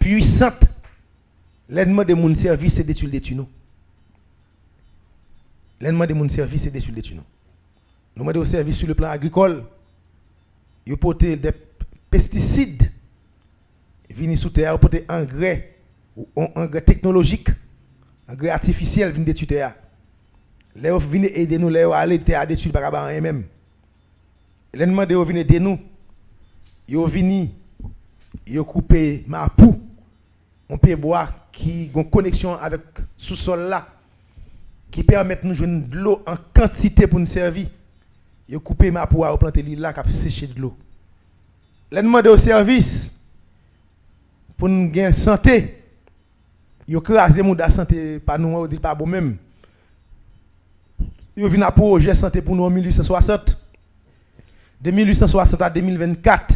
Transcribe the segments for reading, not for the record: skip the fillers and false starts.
puissante. L'ennemi de mon service, c'est détruire nous. L'ennemi de mon service, c'est détruire nous. Nous avons au service sur le plan agricole. Ils portent des pesticides. Ils viennent sous terre, ils portent engrais, engrais technologiques, engrais artificiels, ils viennent détruire terre. Les viennent aider nous, les aller terre détruire par rapport à eux-mêmes. L'ennemi de viennent aider nous. Ils viennent, ils coupent ma pou. On peut boire qui a une connexion avec sous-sol là, qui permet de nous jouer de l'eau en quantité pour nous servir. Ils coupent ma pou à planter l'île là, qui a séché de l'eau. L'ennemi de service pour nous gagner santé. Ils crasé mon da santé pas nous on dit pas bon même. Ils viennent à projet santé pour nous en 1860. De 1860 à 2024,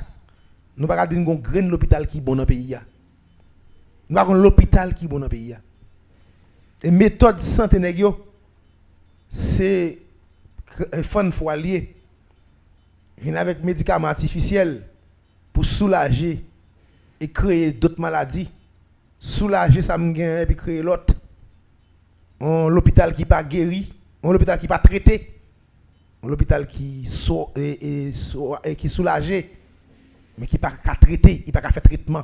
nous pas dire qu'on graine l'hôpital qui bon dans le pays. Nous avons l'hôpital qui bon dans le pays. Et méthode santé négio c'est fun foilier. Vient avec médicaments artificiels pour soulager et créer d'autres maladies. Soulager ça me gagne et puis créer l'autre. On l'hôpital qui pas guéri, on l'hôpital qui pas traité. On l'hôpital qui qui soulagé mais qui pas traité, il pas faire traitement.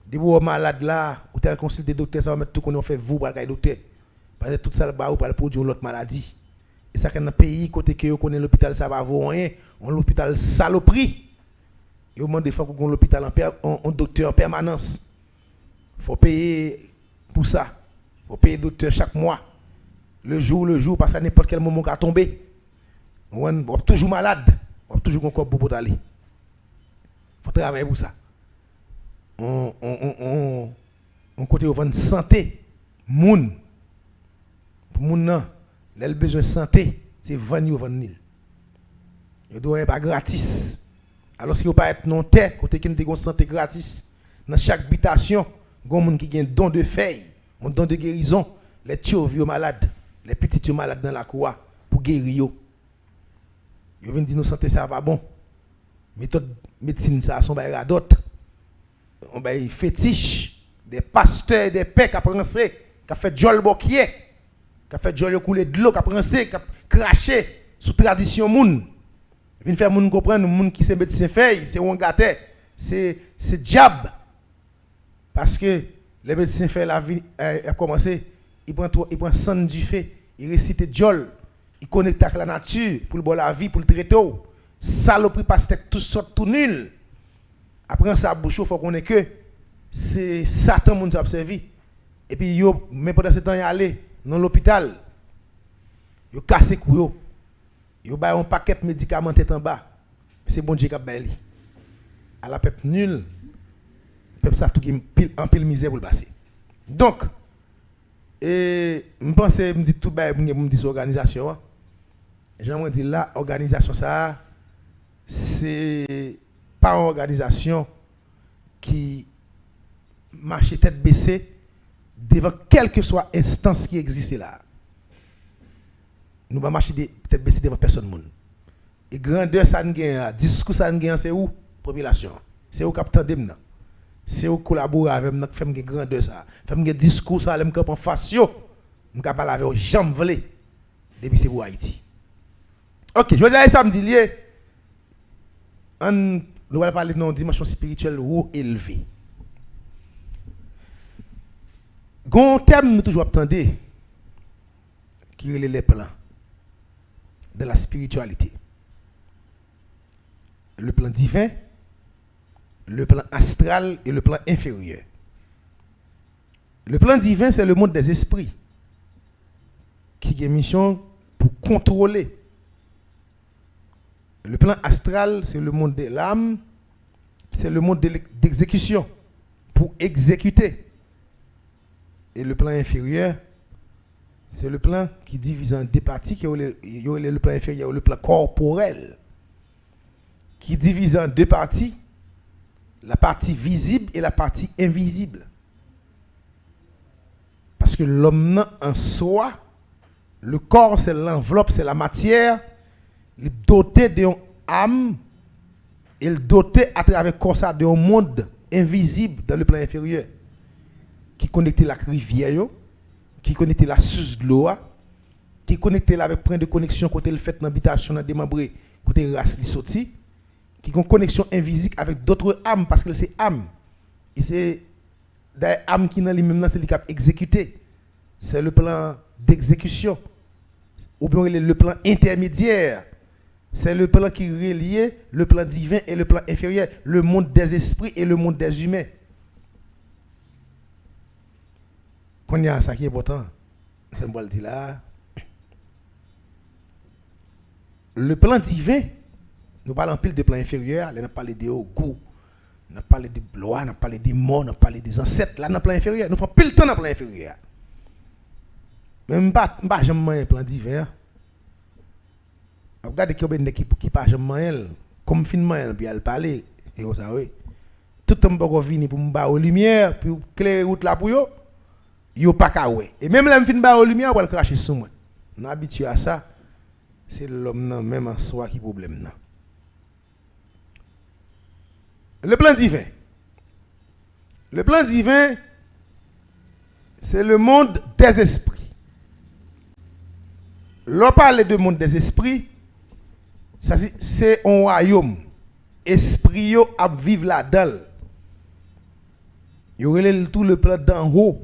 Des malades là, ou tel consulter docteur ça va mettre tout qu'on fait vous pour le docteur. Parce que tout ça ba ou pour produire l'autre maladie. Et ça dans pays côté que yo connaît l'hôpital ça va vaut rien, on l'hôpital saloperie. Yo demande des fois qu'on l'hôpital en docteur en permanence. Faut payer pour ça. Faut payer docteur chaque mois. Le jour parce qu'à n'importe quel moment va tomber. On toujours malade, on toujours un corps pour aller. Faut travailler pour ça. On côté on vend santé moun pour moun nan les besoin de santé c'est vendre nil yo doit pas gratis alors si vous pas être non terre côté qui nous santé gratis dans chaque habitation gon moun qui gen don de feuille un don de guérison les tio vieux malades les petits malades dans la cour pour guérir yo viennent dire nous santé ça va bon méthode médecine ça sont bail d'autres on bail fétiche des pasteurs des pères qui pensé qui fait jol bokier qui fait jol couler de l'eau qui pensé qui cracher sous tradition moun vinn faire moun comprendre moun qui c'est médecin fait c'est on gâté c'est diable parce que les médecins fait la vie a commencé il prend sang du fait il récite jol il connecte avec la nature pour le bon la vie pour le traiter saloperie pasteur tout sort tout nul. Après ça bouche faut qu'on ait que c'est Satan moun a servi et puis yo mais pendant ce temps y aller dans l'hôpital yo cassé cou yo ba un paquet de médicaments tête en bas c'est bon Dieu qui a baili à la peuple nul peuple ça tout en pile misère pour le passer donc et me pense me dit tout ba me dit organisation j'aimerais dire là organisation ça c'est pas une organisation qui marche tête baissée devant quelle que soit instance qui existe là. Nous va marcher tête baissée devant personne monde. Et grandeur ça n'gagne, discours ça n'gagne c'est où population. C'est où capitaine demna. C'est où collaborer avec nous faire grandeur ça. Faire discours ça les camp en face yo. Nous capable avec jambes volées depuis c'est pour Haïti. OK, je vais dire samedi lié nous allons parler de dimension spirituelle haut élevée. Gon terme nous toujours attendez qui est les plans de la spiritualité. Le plan divin, le plan astral et le plan inférieur. Le plan divin c'est le monde des esprits qui a mission pour contrôler. Le plan astral, c'est le monde de l'âme, c'est le monde d'exécution, pour exécuter. Et le plan inférieur, c'est le plan qui divise en deux parties, qui est le plan inférieur, le plan corporel, qui divise en deux parties, la partie visible et la partie invisible. Parce que l'homme en soi, le corps, c'est l'enveloppe, c'est la matière, il est doté d'une âme, il est doté à travers ça d'un monde invisible dans le plan inférieur qui connecte la rivière, qui connecte la source de l'eau, qui connecte avec point de connexion côté le fait dans l'habitation dans démembré côté race li sorti, qui ont connexion invisible avec d'autres âmes parce que c'est âme. Et c'est des âmes qui dans lui-même c'est cap exécuté. C'est le plan d'exécution ou bien le plan intermédiaire. C'est le plan qui relie le plan divin et le plan inférieur, le monde des esprits et le monde des humains. Quand il y a ça qui est important, c'est moi le dire là. Le plan divin, nous parlons en pile de plan inférieur, là nous parlons de goût, nous parlons de loi, nous parlons des morts, nous parlons des ancêtres, là dans le plan inférieur, nous faisons pile temps dans le plan inférieur. Mais pas jamais un plan divin. Regardez qu'il y a une équipe qui pas jamais comme finement elle puis elle parler et vous savez tout le monde venir pour me ba aux lumière pour clairer route là pour yo pas ka ouais et même là me fin ba aux lumière pour le cracher sur moi. On habitué à ça. C'est l'homme même en soi qui problème là. Le plan divin. Le plan divin c'est le monde des esprits. L'on parle de monde des esprits. Ça c'est un royaume. Esprit yo a vivre là-dedans. Yo relève tout le plan d'en haut.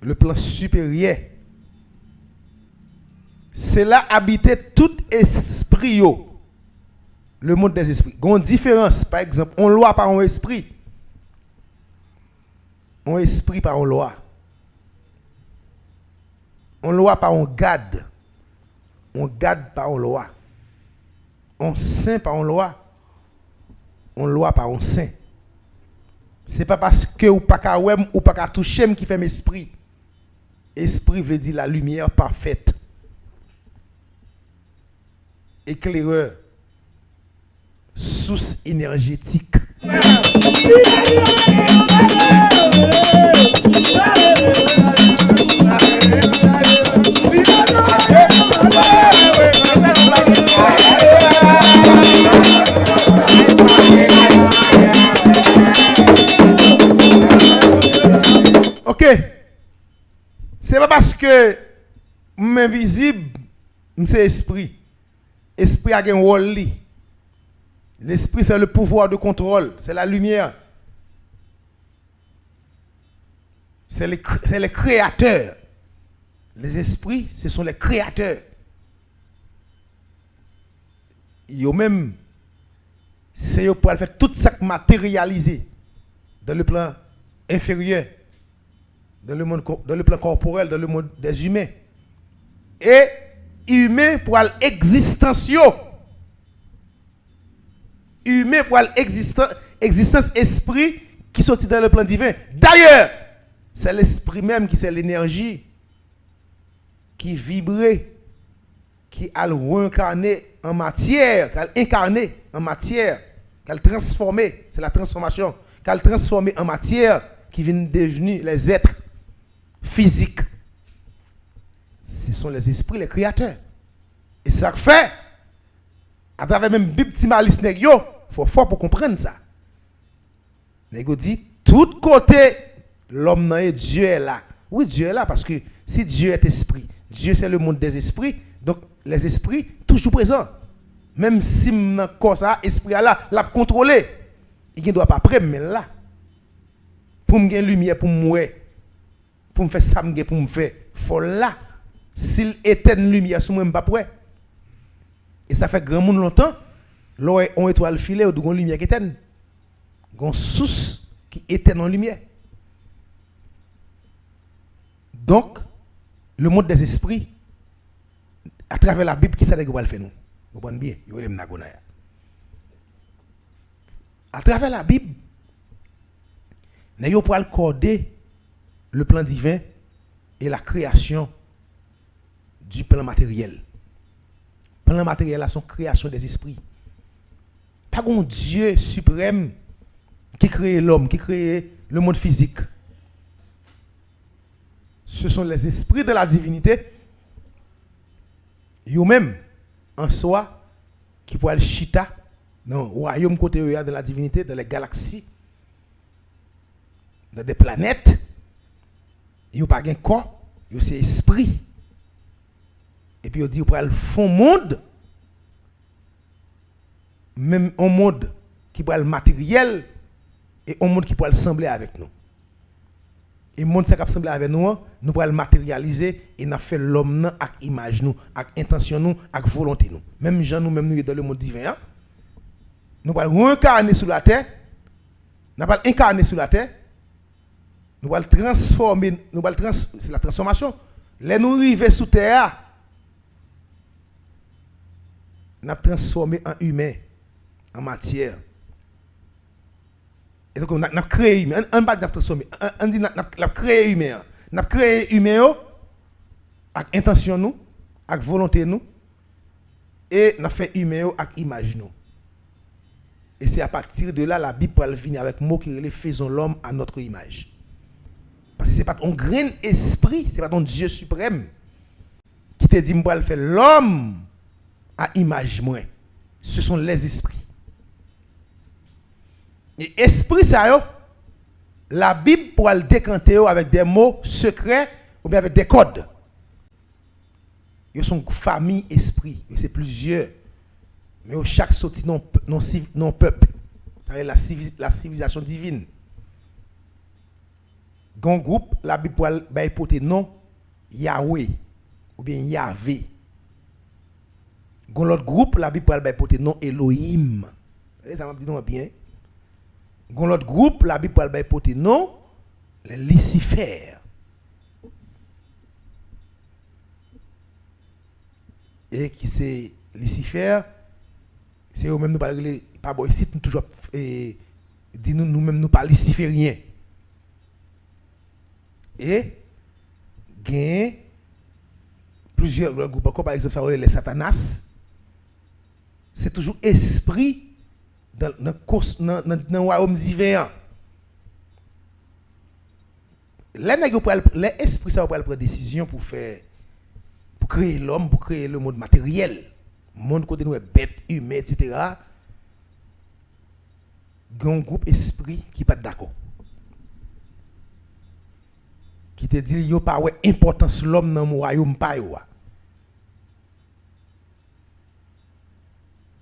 Le plan supérieur. C'est là habiter tout esprit yo. Le monde des esprits. Gon différence par exemple, on loi par un esprit. Un esprit par une loi. On loi par un garde. On garde par une loi. On saint par une loi. On loi par un saint. C'est pas parce que ou pas ka wem ou pas ka toucher qui fait esprit. Esprit veut dire la lumière parfaite. Éclaireur. Source énergétique. Ok. C'est pas parce que m'invisible, c'est esprit. Esprit a un rôle. L'esprit, c'est le pouvoir de contrôle. C'est la lumière. C'est les créateurs. Les esprits, ce sont les créateurs. Ils même, c'est eux pour faire tout ça matérialisé dans le plan inférieur, dans le plan corporel, dans le monde des humains. Et humain pour l'existence. Humain pour l'existence esprit qui sortit dans le plan divin. D'ailleurs, c'est l'esprit même qui c'est l'énergie qui vibrait, qui a réincarné en matière, qui a incarné en matière, qui a transformé, c'est la transformation, qui a transformé en matière, qui vient devenir les êtres physiques. Ce sont les esprits, les créateurs. Et ça fait, à travers même Bible Timalis Negyo, il faut fort pour comprendre ça. Negyo dit, tout côté, l'homme est Dieu est là. Oui, Dieu est là parce que si Dieu est esprit, Dieu c'est le monde des esprits, donc les esprits toujours présents. Même si dans corps ça, esprit là, l'a contrôlé. Il ne doit pas prendre mais là. Pour me gagner lumière pour moi, pour me faire ça pour me faire, faut là. S'il éteint lumière sur moi, je ne pas prêt. Et ça fait grand monde longtemps, l'on étoile filée ou de lumière qui éteint. Une source qui éteint en lumière. Donc, le monde des esprits, à travers la Bible, qui ça va le faire nous? Vous comprenez bien? À travers la Bible, nous pouvons accorder le plan divin et la création du plan matériel. Le plan matériel, c'est la création des esprits. Pas un Dieu suprême qui crée l'homme, qui crée le monde physique. Ce sont les esprits de la divinité, eux-mêmes, en soi, qui peuvent chita dans le royaume côté de la divinité, dans les galaxies, dans des planètes, ils n'ont pas de corps, ils ont esprit. Et puis ils disent qu'ils font monde, même un monde qui peut être matériel et un monde qui peut sembler avec nous. Et le monde qui peut sembler avec nous, nous pouvons le matérialiser et nous fait l'homme avec image nous, avec intention nous, avec volonté nous. Même gens nous, même nous dans le monde divin, nous pouvons incarner sur la terre, nous pouvons incarner sur la terre, nous pouvons transformer, c'est la transformation. Les nous arriver sous terre, nous avons transformé en humain, en matière. Et donc, on a créé humain. On ne pas transformer. On dit qu'on a créé humain. On a créé humain avec intention nous, avec volonté nous, et on a fait humain avec image nous. Et c'est à partir de là la Bible peut venir avec mot qui relève faisons l'homme à notre image. Parce que c'est pas ton grand esprit, c'est pas ton Dieu suprême qui te dit moi faire l'homme à image moi. Ce sont les esprits. Et esprit ça yo, la Bible pour le décanter avec des mots secrets ou bien avec des codes. Ils sont famille esprit, c'est plusieurs. Mais chaque sortie non peuple. C'est la civilisation divine. Gon groupe la Bible pour le porter non Yahweh ou bien Yahvé. Gon l'autre groupe la Bible pour le porter non Elohim. Ça m'a dit non bien. Gon l'autre groupe la Bible pour le porter non les Lucifer. Et qui c'est Lucifer, c'est eux même nous parler pas bon ici nous toujours dit nous même nous pas luciférien. Et gain plusieurs groupes comme par exemple ça les satanas. C'est toujours esprit dans le royaume divin. Les esprits ça va prendre décision pour créer l'homme, pour créer le monde matériel. Le monde côté nous est bête, humain, etc. Il y a un groupe esprit qui n'est pas d'accord. Qui te dit qu'il n'y a pas d'importance l'homme dans le royaume.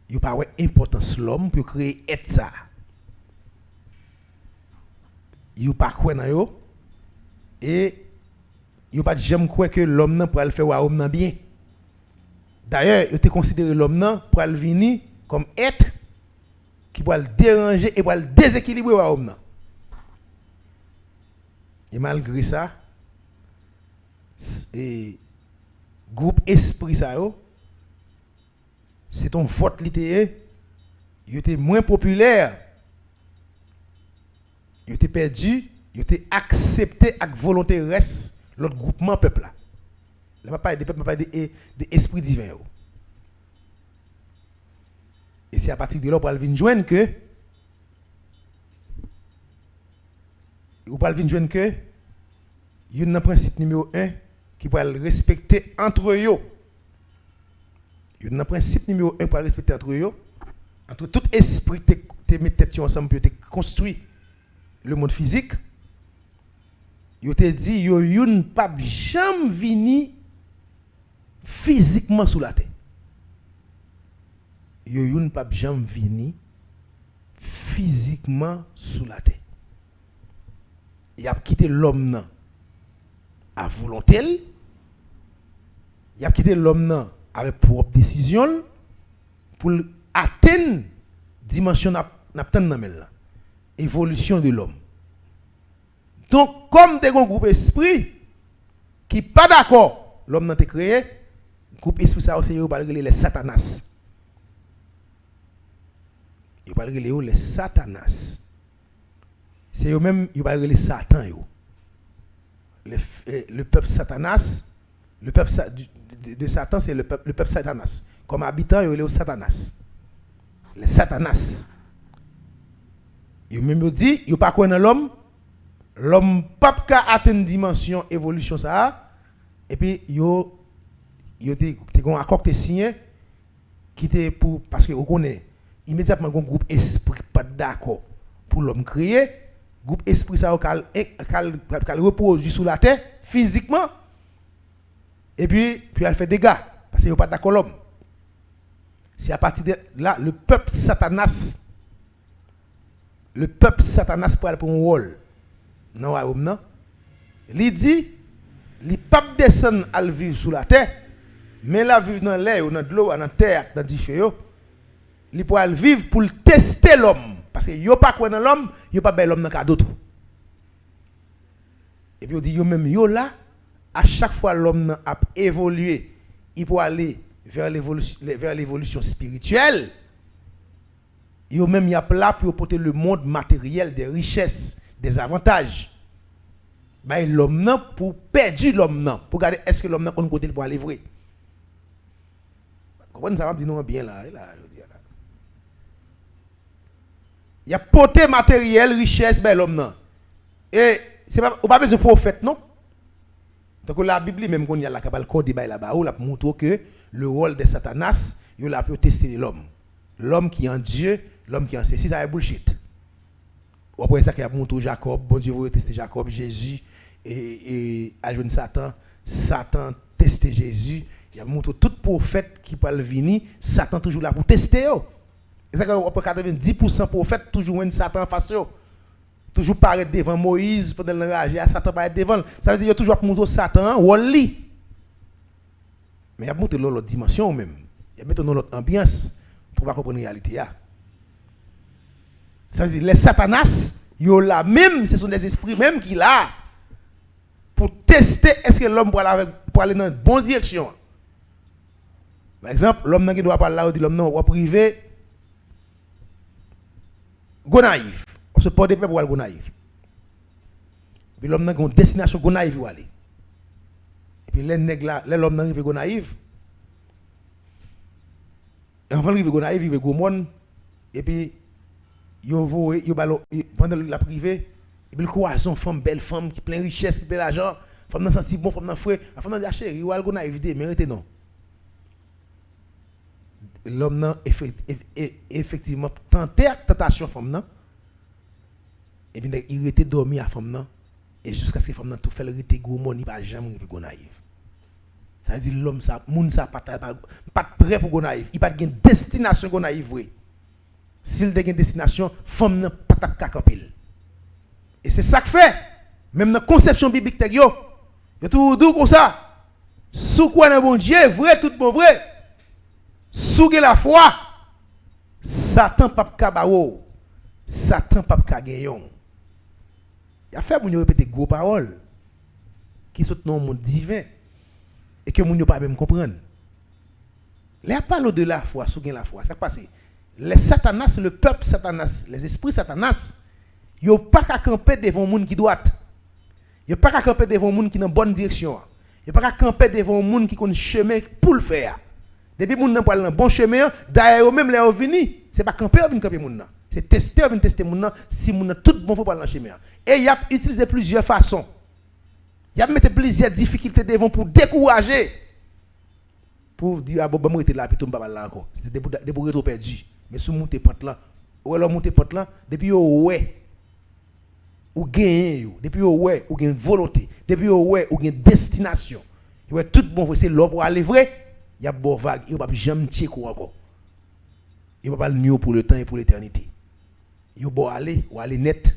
Il n'y a pas d'importance l'homme pour créer être ça. Il n'y a pas quoi dans yo. Et il n'y a pas de j'aime quoi que l'homme pour le faire royaume bien. D'ailleurs, il te considéré l'homme pour le venir comme être qui va le déranger et va le déséquilibrer royaume. Et malgré ça, et groupe esprit ça yo, c'est ton vote littéraire, il était moins populaire, il était perdu, il était accepté avec volonté reste l'autre groupement peuple là. Il ne pas de peuple, pas de esprit divin. Et c'est à partir de là qu'on va venir joindre que il y a un principe numéro 1 qui va le respecter entre eux. Il y a un principe numéro 1 pour le respecter entre eux. Entre tout esprit qui met tête ensemble pour construire le monde physique. Il te dit yo ne pas jamais venir physiquement sous la terre. Yo ne pas jamais venir physiquement sous la terre. Il a quitté l'homme à volonté. Il a quitté l'homme avec propre décision pour atteindre dimension là. Évolution de l'homme. Donc comme des groupes esprit qui pas d'accord, l'homme n'a été créé, groupe esprit ça aussi il va les satanas. Il va les satanas. C'est eux même il va les satan yo. Le peuple satanas, le peuple de Satan c'est le peuple satanas. Comme habitant il les satanas. Les satanas. Il même dit il pas connaît l'homme pas atteindre dimension évolution ça et puis yo te un accord te signé qui était pour parce que on connaît immédiatement un groupe esprit pas d'accord pour l'homme créé, groupe esprit ça cal repose sous la terre physiquement et puis elle fait des dégâts parce qu'il n'y a pas d'accord l'homme. C'est à partir de là le peuple Satanas pour aller pour un rôle non non il dit il pas descendre à vivre sous la terre mais la vivre dans l'air ou dans l'eau dans la terre dans du feu il pour vivre pour tester l'homme parce que yo pas quoi dans l'homme yo pas ben l'homme dans cadeau tout et puis on dit yo même yo là à chaque fois l'homme a évolué il pour aller vers l'évolution spirituelle yo même y a là pour porter le monde matériel des richesses des avantages ben l'homme non pour perdre l'homme non pour regarder est-ce que l'homme non qu'on côté pour aller vrai comprenez ça va dire nous bien là il y a porté matériel richesse ben l'homme non et c'est pas on pas besoin de prophète non donc la Bible même qu'on y a la capable code là-bas où la montre que le rôle de Satanas il l'a pour tester l'homme qui est en Dieu l'homme qui est en ceci ça est bullshit après ça qui a montré Jacob bon Dieu veut tester Jacob Jésus et à jeune Satan tester Jésus il a montré tout prophète qui parle venir Satan toujours là pour tester et ça que 90% prophètes toujours un Satan en face toujours paraître devant Moïse pendant l'enragé à Satan paraître devant ça veut dire il y a toujours pour montrer Satan wali mais il y a montré l'autre dimension même il y a mettre dans l'autre ambiance pour pas comprendre la réalité ça veut dire les Satanas yo là même ce sont des esprits même qui là pour tester est-ce que l'homme pour aller dans une bonne direction. Par exemple, l'homme qui doit parler là, l'homme non va privé gonaïf. On se porte pour aller gonaïf. Puis l'homme n'a une destination gonaïf où aller. Et puis les nègres là, l'homme n'a arrivé gonaïf. Et avant d'arriver gonaïf, il va gomon et puis pendant la privée et puis le croison femme belle femme qui plein richesse qui plein l'argent femme dans senti bon femme dans frais femme dans chérie ou algo naïf idée mérité non l'homme non effectivement tentation femme non et puis il était dormi à femme non et jusqu'à ce que femme non tout fait le rete gros monde il pas jamais arrivé go naïf ça veut dire l'homme ça moun ça pas prêt pour go naïf il pas de destination go naïf vrai s'il a une destination femme non pas ta campil. Et c'est ça que fait, même dans la conception biblique, il y a tout comme ça. Sous quoi un bon Dieu, vrai, tout bon vrai. Sous la foi, Satan pas kabao, Satan pas kagayon. Il a fait mon répéter gros paroles qui sont dans le monde divin et que mon pas même comprendre. Là parle de la foi, sous la foi, ça passe. Les Satanas, le peuple Satanas, les esprits Satanas yo pas qu'à camper devant monde qui droite. Yo pas qu'à camper devant monde qui dans bonne direction. Yo pas qu'à camper devant monde qui connaît chemin pour le faire. Depuis monde nan dans bon chemin, d'ailleurs même les vini, c'est pas camper vinn camper monde nan. C'est tester monde nan si monde tout bon faut pas dans chemin. Et y a utilisé plusieurs façons. Y a mettre plusieurs difficultés devant pour décourager. Pour dire ah bon moi était là puis tout pas là encore. C'était des pour trop perdu. Mais sous monter porte là, ou alors monter porte là depuis ouais ou gagne depuis ouais ou gagne volonté depuis ouais ou gagne destination ouais tout bon c'est là pour aller vrai il y a bon vague il va pas jamais tcheko encore il va pas le mieux pour le temps et pour l'éternité il va aller ou aller net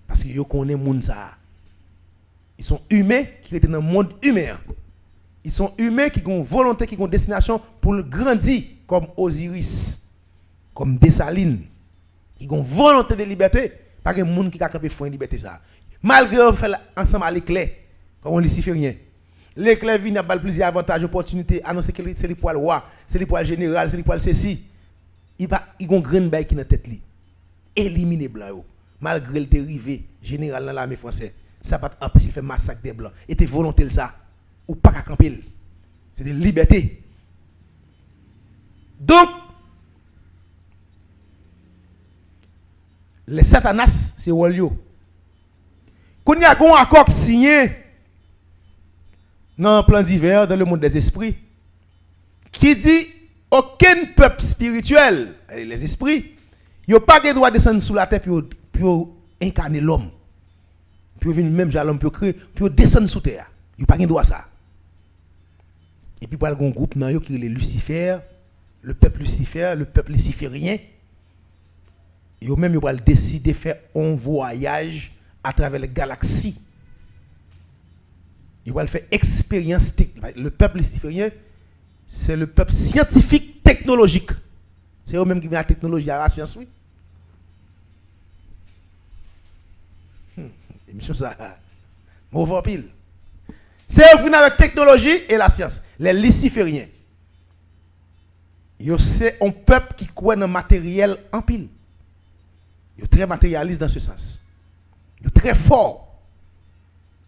parce que yo connaît monde ça ils sont humains qui étaient dans le monde humain ils sont humains qui ont volonté qui ont destination pour grandir comme Osiris comme Dessalines qui ont volonté de liberté. Pas de monde qui a capé fond liberté ça. Malgré on fait ensemble à l'éclair comme on luciférien. L'éclair vient à plusieurs avantages, opportunités, annoncer que c'est le poil roi, c'est le poil général, c'est le poil ceci. Il ont grain bail qui dans tête li. Éliminer blanc malgré le arrivé général dans l'armée française. Ça pas empêcher faire massacre des blancs. Et tes volonté ça ou pas qu'à camper. C'est de liberté. Donc les Satanas, c'est Walio. Quand il y a un accord signé dans le plan divers, dans le monde des esprits, qui dit, aucun peuple spirituel, les esprits, ils n'ont pas le droit de descendre sous la terre pour incarner l'homme. Pour venir même à l'homme, pour créer, pour descendre sous terre. Ils n'ont pas le droit ça. Et puis, il y a un groupe qui est Lucifer, le peuple luciférien. Ils ont même décidé de faire un voyage à travers les galaxies. Ils vont faire expérience. Le peuple luciférien, c'est le peuple scientifique technologique. C'est eux-mêmes qui viennent la technologie à la science, oui. Émission ça. Mauvais pile. C'est eux qui viennent avec technologie et la science. Les lucifériens. C'est un peuple qui croit dans le matériel en pile. Ils sont très matérialistes dans ce sens. Ils sont très forts.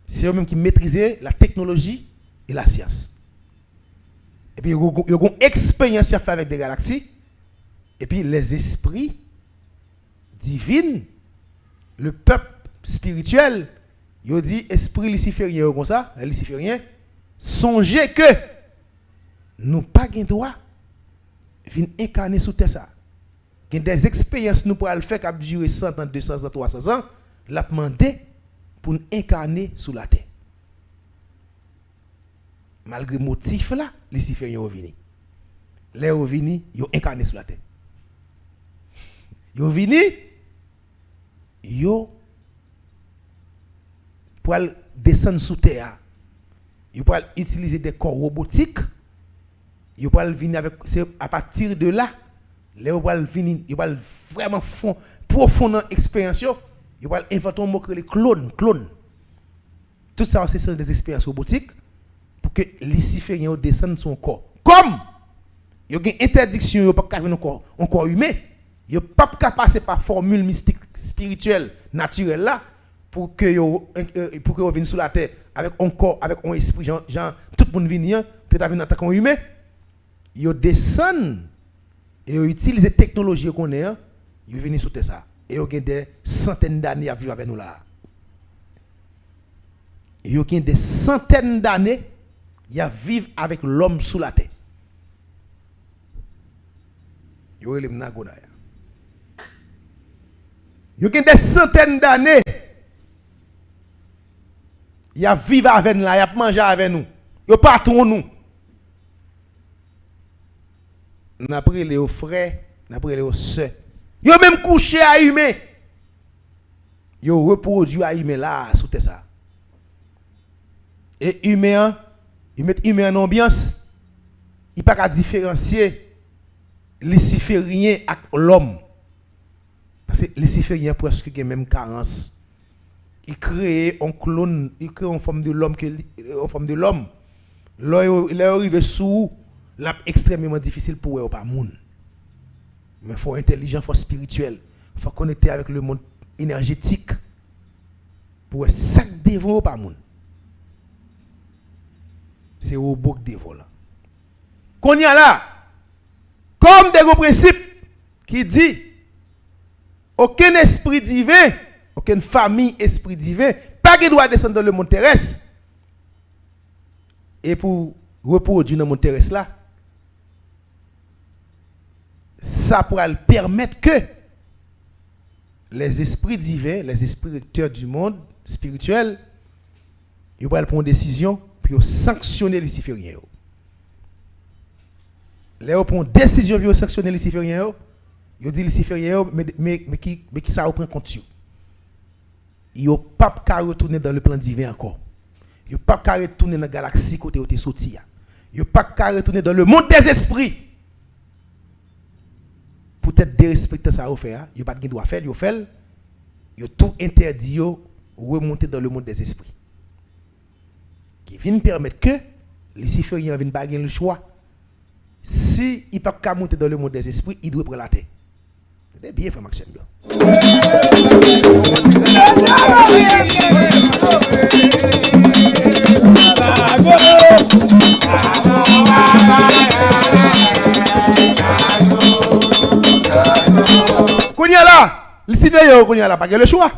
C'est eux-mêmes qui maîtrisent la technologie et la science. Et puis, ils ont une expérience à faire avec des galaxies. Et puis, les esprits divins, le peuple spirituel, ils ont dit, esprit luciférien, comme ça, les lucifériens, songez que nous pas de droit de incarner sous terre ça. Il y a des expériences nous pourrons le faire qui a duré 100 ans, 200 ans, 300 ans, l'a demandé pour nous incarner sous la terre. Malgré le motif là, les Lucifériens sont venus. Les sont venus, ils ont incarné sous la terre. Ils sont venus, ils ont pour descendre sous terre. Ils pour utiliser des corps robotiques. Ils pour venir avec, c'est à partir de là, les vont venir, ils vont vraiment profondément expérience. Ils vont inventer un mot que les clones. Tout ça, c'est des expériences robotiques pour que les Lucifériens descendent son corps. Comme il y a une interdiction, il n'y a pas de corps humain, il n'y a pas de passer par formule mystique, spirituelle, naturelle là, pour que vous viennent sous la terre avec un corps, avec un esprit, genre tout le monde vient, peut-être venir en tant qu'humain. Ils descendent et ils utilisent les technologies qu'on a, ils viennent sous terre ça. Et ils ont des centaines d'années à vivre avec nous là. Ils ont des centaines d'années à vivre avec l'homme sous la terre. Ils ont des centaines d'années à vivre avec nous, à manger avec nous. Ils n'ont pas tout nous. Nous avons pris les frères, nous avons pris les soeurs. Ils ont même couché à humain. Ils ont reproduit à humain là, sous ça. Et humain, ils mettent humain en ambiance. Il n'y a pas qu'à différencier les Lucifériens avec l'homme. Parce que les Lucifériens presque ont même carence. Ils créent un clone, ils créent en forme de l'homme. Là, il est arrivé sous. C'est extrêmement difficile pour eux, pas moun. Mais il faut intelligent, il faut spirituel, il faut connecter avec le monde énergétique pour ça devant pas moun. C'est au bouc devant là. Qu'on y a là, comme des gros principes qui dit aucun esprit divin, aucune famille esprit divin, pas qui doit descendre dans le monde terrestre. Et pour reproduire dans le monde terrestre là, ça pourra permettre que les esprits divins, les esprits recteurs du monde spirituel, ils vont prendre une décision pour sanctionner les Lucifériens. Les gens prennent une décision pour sanctionner les Lucifériens. Ils disent les Lucifériens, mais qui ça reprend compte. Ils n'ont pas qu'à retourner dans le plan divin encore. Ils n'ont pas qu'à retourner dans la galaxie côté où ils sont sortis. Ils n'ont pas qu'à retourner dans le monde des esprits. Peut-être dérespecter ça au faire, il n'y a pas de droit à faire, il a tout interdit de remonter dans le monde des esprits. Qui vient permettre que les Lucifériens viennent pas le choix. Si il ne peut pas monter dans le monde des esprits, il doit prendre la tête. C'est bien fait, Maxime. Kounya là, les citoyens kounya là pas le choix.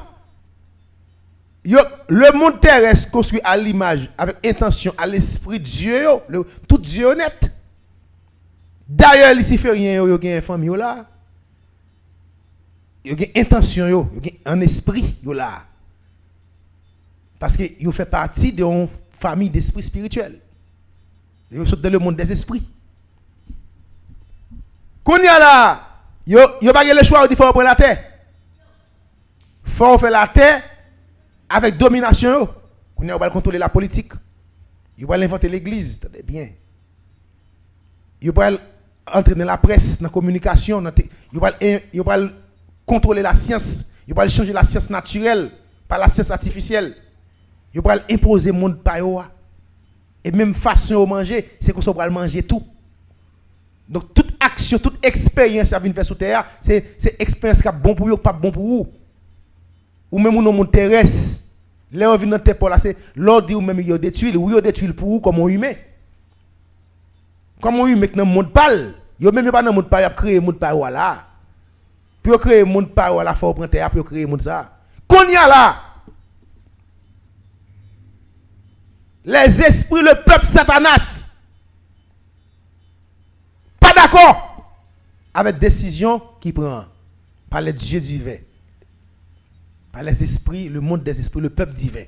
Le monde terrestre construit à l'image avec intention à l'esprit de Dieu, tout Dieu honnête. D'ailleurs, les lucifériens, ils ont une famille là. Ils ont une intention, ils ont un esprit là. Parce qu'ils font partie d'une famille d'esprit spirituel. Ils sont dans le monde des esprits. Quand il y a là, ils n'ont pas le choix de faire prendre la terre. Il faut faire la terre avec domination. Quand il y a contrôler la politique. Ils vont inventer l'église. Bien. Ils vont entrer dans la presse, dans la communication. Ils vont contrôler la science. Ils vont changer la science naturelle par la science artificielle. Ils vont imposer le monde par eux. Et même façon de manger, c'est qu'on va manger tout. Donc toute action, toute expérience à venir faire sur terre, c'est expérience qui est bon pour vous, pas bon pour vous. Ou même dans le monde terrestre, là on vient dans terre là, c'est l'ordre dit ou même il y a des tuiles, ou il y a des tuiles pour vous comme on humain. Comme on humain dans le monde parle, yo même pas dans le monde parle, il a créé le monde parle là. Puis créer le monde parle là, faut prendre terre, puis créer le monde ça. Qu'on y a là. Les esprits, le peuple Satanas, pas d'accord avec décision qui prend par les dieux divins, par les esprits, le monde des esprits, le peuple divin.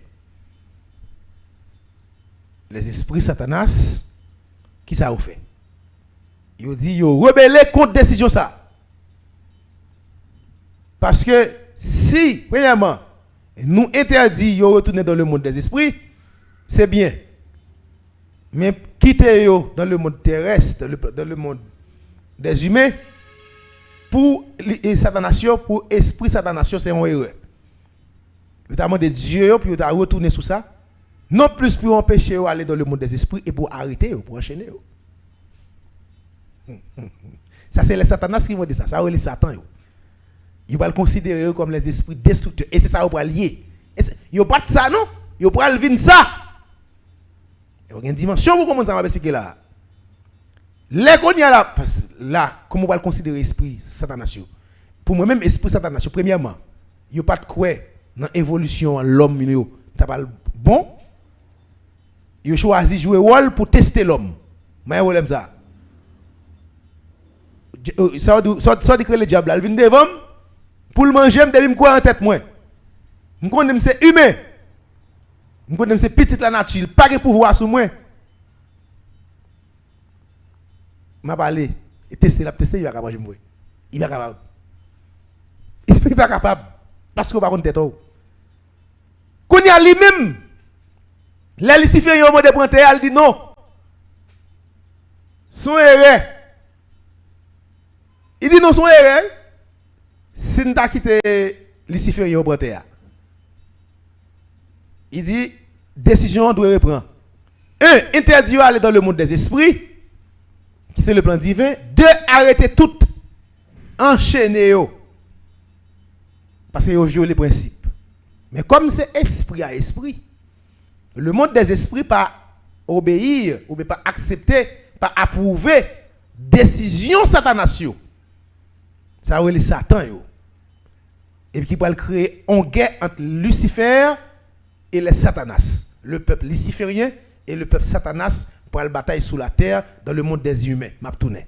Les esprits Satanas, qui ça a fait? Ils ont dit, ils ont rebellé contre décision ça. Parce que si, premièrement, nous interdit de retourner dans le monde des esprits, c'est bien. Mais quitter dans le monde terrestre, dans le monde des humains, pour Satanation, pour esprit Satanation, c'est une erreur. Notamment des dieux, puis vous retourner sur ça. Non plus pour empêcher d'aller dans le monde des esprits et pour arrêter, pour enchaîner. Ça, c'est les Satanas qui vont dire ça. Ça, c'est les Satan. Ils vont le considérer comme les esprits destructeurs. Et c'est ça, ils vont lier. Ils vont pas de ça, non? Ils vont pas le ça. Il y a une dimension pour comment ça va expliquer là. Les qu'on y a là, là, comment on va le considérer esprit Satanation? Pour moi-même, esprit Satanation, premièrement, il n'y a pas de quoi dans l'évolution l'homme, t'as pas bon. Il a choisi de jouer rôle pour tester l'homme. Mais il ça. Ça dit que le diable, il vient devant pour le manger, il me quoi en tête moi. Je connais que c'est humain. Je connais que c'est petit la nature, pas de pouvoir sur moi. Je vais parler et tester, il va capable de manger. Il va capable. Il va capable parce qu'on va contre tête. Quand il y a lui-même, les lucifériens au monde de prendre, il dit non. Son erreur. Il dit non, son erreur. Si nous avons quitté lucifériens au prendre, il dit décision doit reprendre. 1. Interdit d'aller dans le monde des esprits, qui c'est le plan divin. 2. Arrêter tout. Enchaîner. Parce que vous violez les principes. Mais comme c'est esprit à esprit, le monde des esprits pas obéir ou pas accepter, pas approuver décision satanation. Ça veut les Satan yo. Et puis qui va créer une guerre entre Lucifer et les Satanas. Le peuple luciférien et le peuple Satanas pour la bataille sous la terre dans le monde des humains. M'a tourné.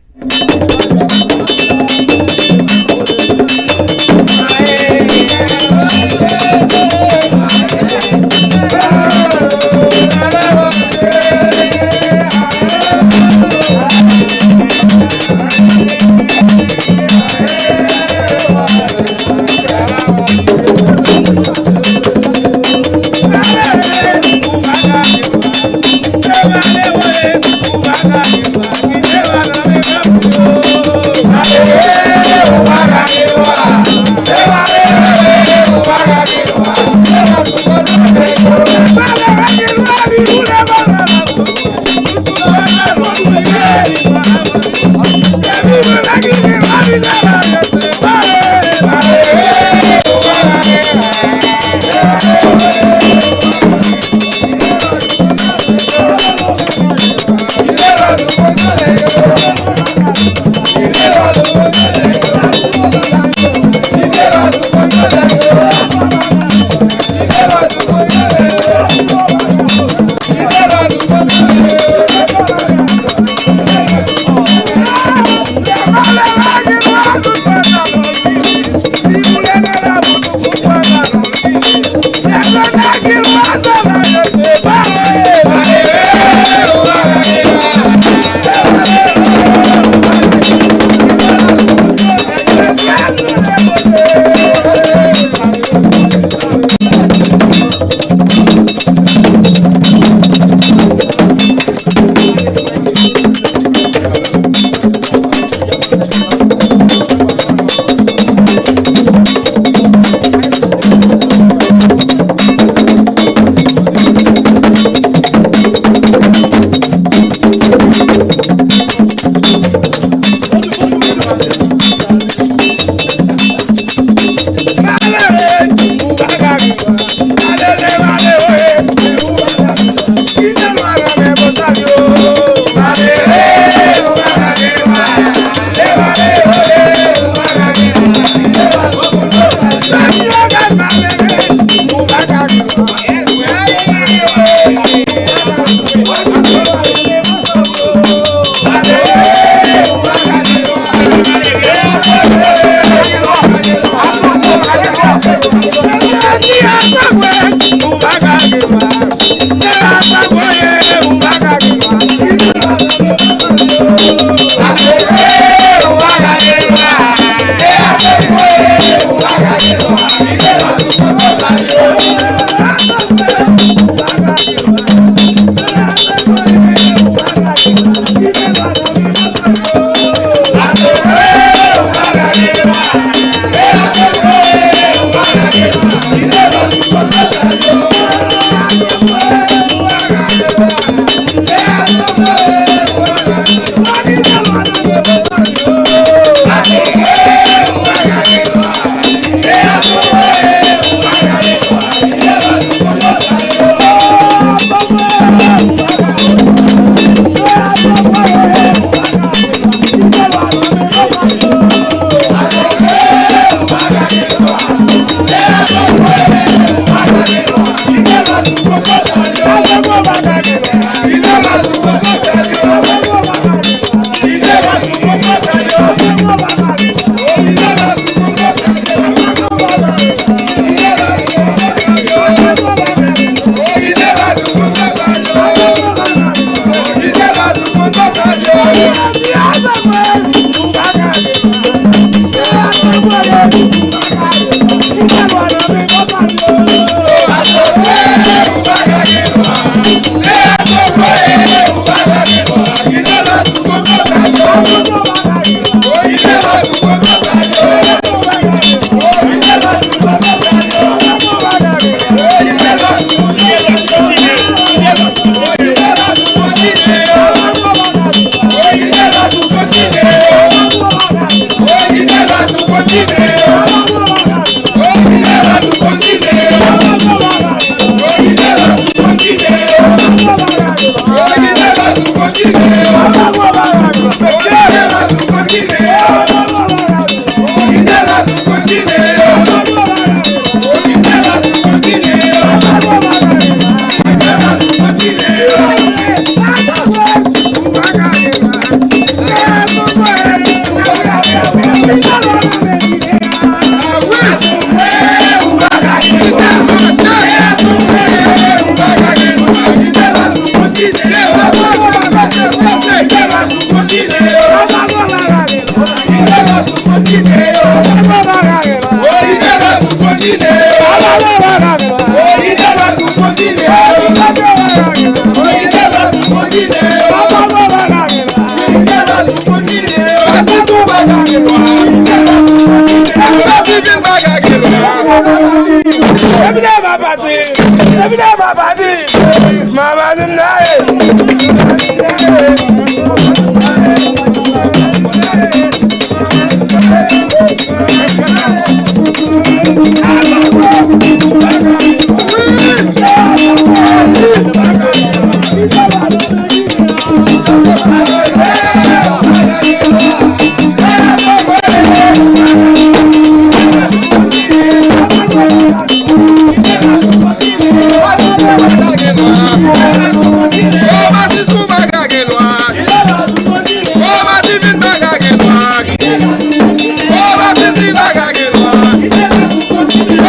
Thank you.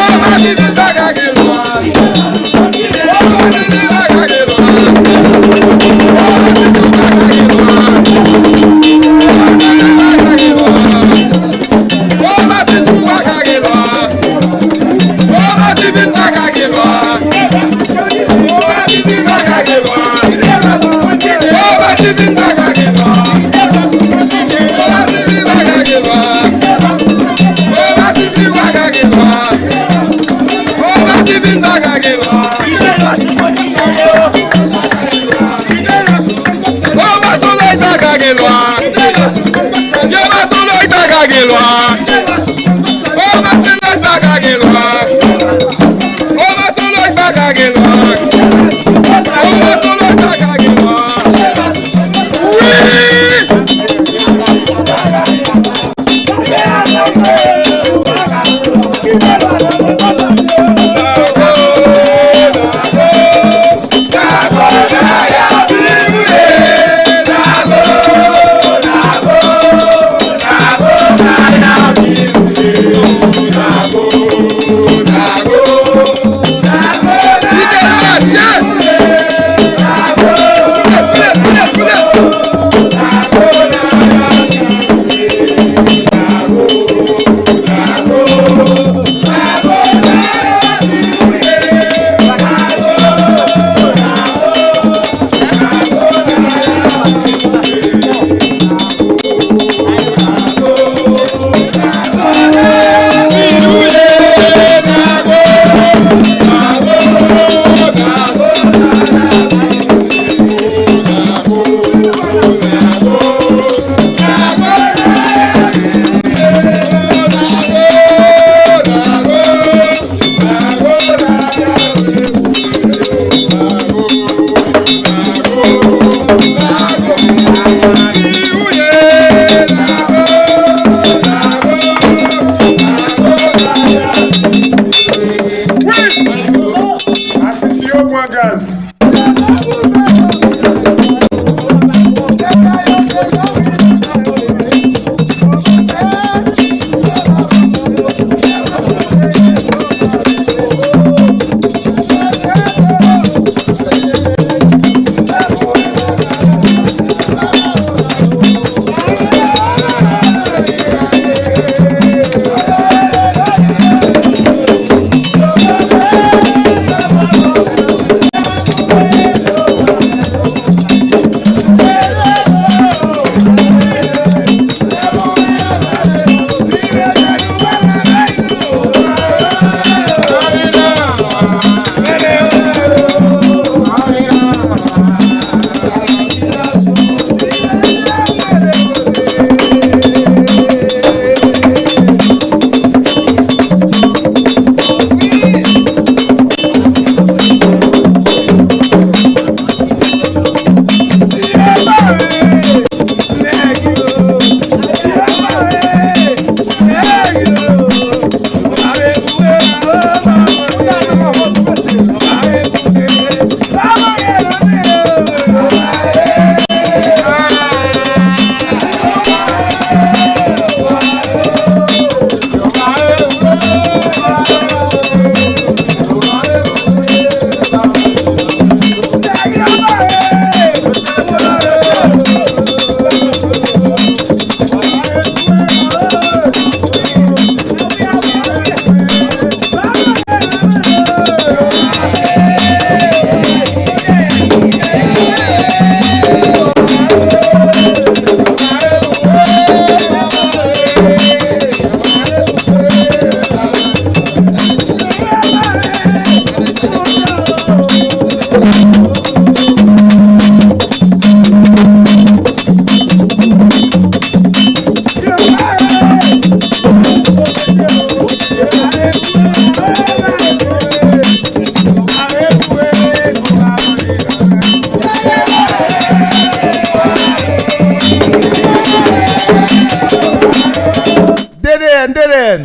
Deden.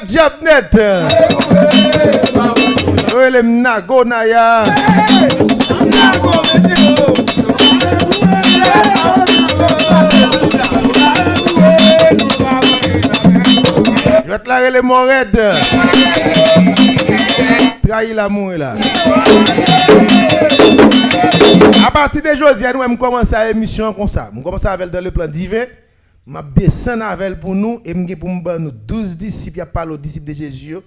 Jab net. Oele mnago na ya. L'autre là, les morettes. Trahi l'amour là. À partir de aujourd'hui, nous avons commencé à émission comme ça. Nous commençons avec dans le plan divin. Je descends avec pour nous et je pour nous 12 disciples, il y a pas les disciples de Jésus.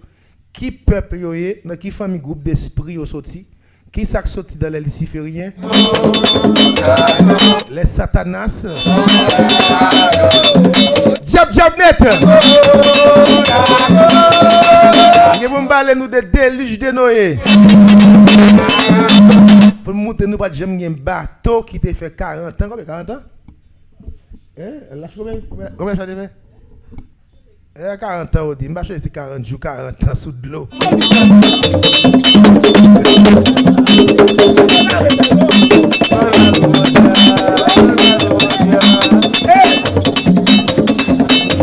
Qui peuple yoye, dans qui famille groupe d'esprit au sorti, qui s'est sorti dans les lucifériens, les satanas, diab net. Ils vont parler nous de déluge de Noé. Pour montrer nous pas j'aime un bateau qui t'a fait 40 ans, combien 40 ans? Combien ça fait? 40 ans, on dit, je vais 40 jours, 40 ans sous de l'eau.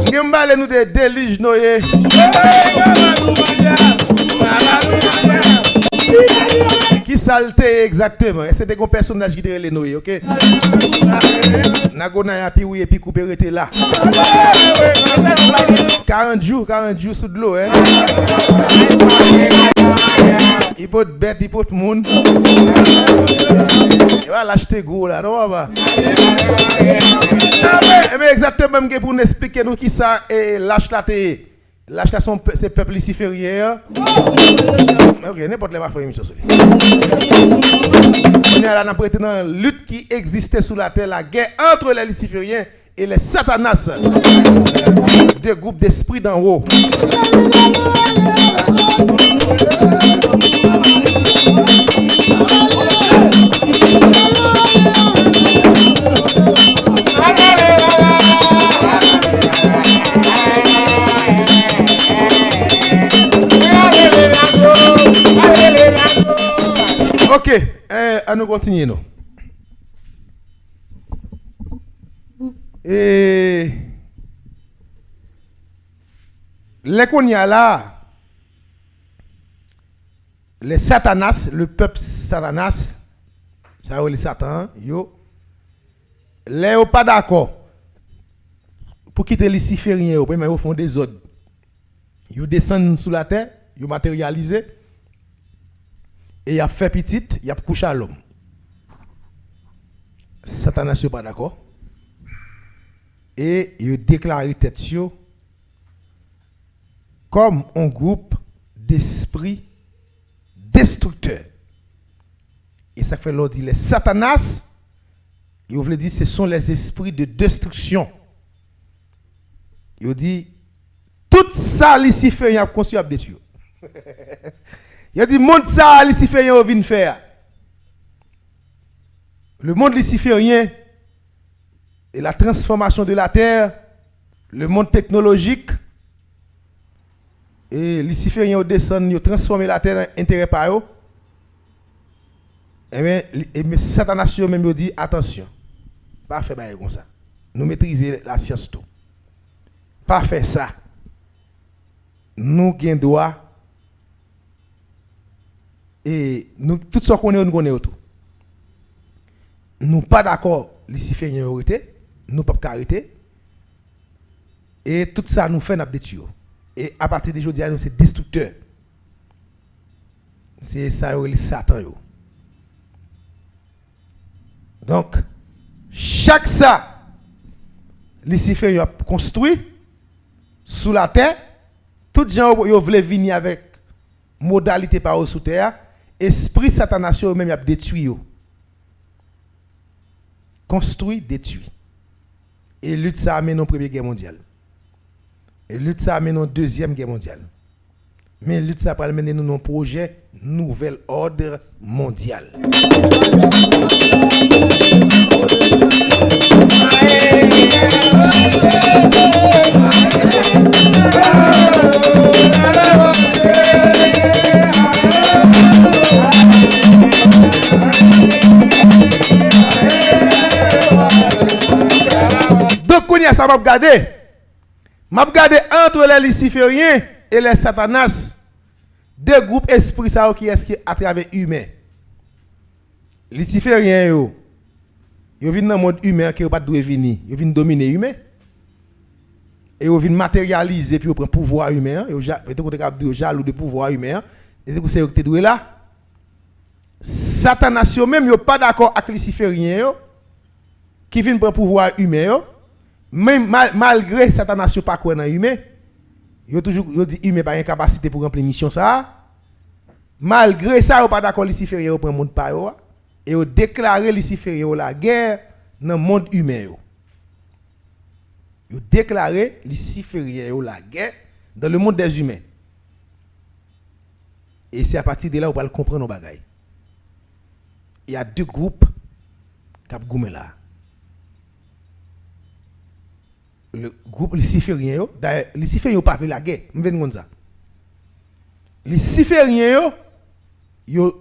Je vais nous de déluge Noé. Qui saleté exactement? C'était un personnage qui était les Noé, ok? Nagona puis oui et puis couper était là. 40 jours sous de l'eau, hein? Il peut être bête, il peut être monde. Il va l'acheter gros là, non va. Mais exactement même pour nous expliquer nous qui ça et lâche la té. Lâche la son ces peuples lucifériens. OK, n'importe les ma faire émission sur lui. On est là dans prétendant lutte qui existait sous la terre, la guerre entre les lucifériens et les satanas. Deux groupes d'esprits d'en haut. Ok, à nous continuer nous. Et les qu'on y a là, les satanas, le peuple satanas, ça veut les satans, yo, les ou pas d'accord pour quitter les lucifériens, ils font des ordres. Ils descendent sous la terre, ils matérialisent. Et il a fait petit, il a couché à l'homme. Satanas n'est pas d'accord. Et il a déclaré tête comme un groupe d'esprits destructeurs. Et ça fait l'ordre les Satanas, il veut dire ce sont les esprits de destruction. Il dit tout ça Lucifer a conçu à détruire. Il a dit monde ça luciférien vient faire. Le monde luciférien et la transformation de la terre, le monde technologique et luciférien descend, ils transformer la terre en intérêt par eux. Et bien Satanas même dit attention. Pas faire bail comme ça. Nous maîtriser la science tout. Pas faire ça. Nous gain droit. Et nous, tout ce qu'on nous connaît tout. Nous pas d'accord, Lucifer y a arrêté, nous pas arrêter. Et tout ça nous fait détruire. Et à partir d'aujourd'hui, nous c'est destructeur. C'est ça les Satan yo. Donc chaque ça Lucifer a construit sous la terre, tout gens yo veulent venir avec modalité par sous terre. Esprit satanation même a détruit yo. Construit, détruit. Et lutte ça amène en première guerre mondiale. Et lutte ça amène en deuxième guerre mondiale. Mais lutte ça pour mener nous un projet nouvel ordre mondial. Donc, on y a ça, m'a regardé entre les lucifériens et les satanas, deux groupes esprits qui est à travers humain. Lucifériens, ils viennent dans le monde humain qui ne pas venir. Ils viennent dominer humain. et on vient matérialiser puis on prend pouvoir humain et on est jaloux de pouvoir humain et c'est que tu là Satanas même yo pas d'accord avec luciférien yo qui vient prendre pouvoir humain yo même malgré Satanas yo pas quoi dans humain yo toujours yo dit humain pas une capacité pour remplir mission ça malgré ça yo pas d'accord luciférien yo prend monde pa yo et yo déclarer luciférien la guerre dans le monde humain yo. Yo déclaré luciférien la guerre dans le monde des humains. Et c'est à partir de là où on va comprendre nos bagailles. Il y a deux groupes qui ont là. Le groupe luciférien d'ailleurs luciférien pas la guerre, on vient comme ça. Luciférien yo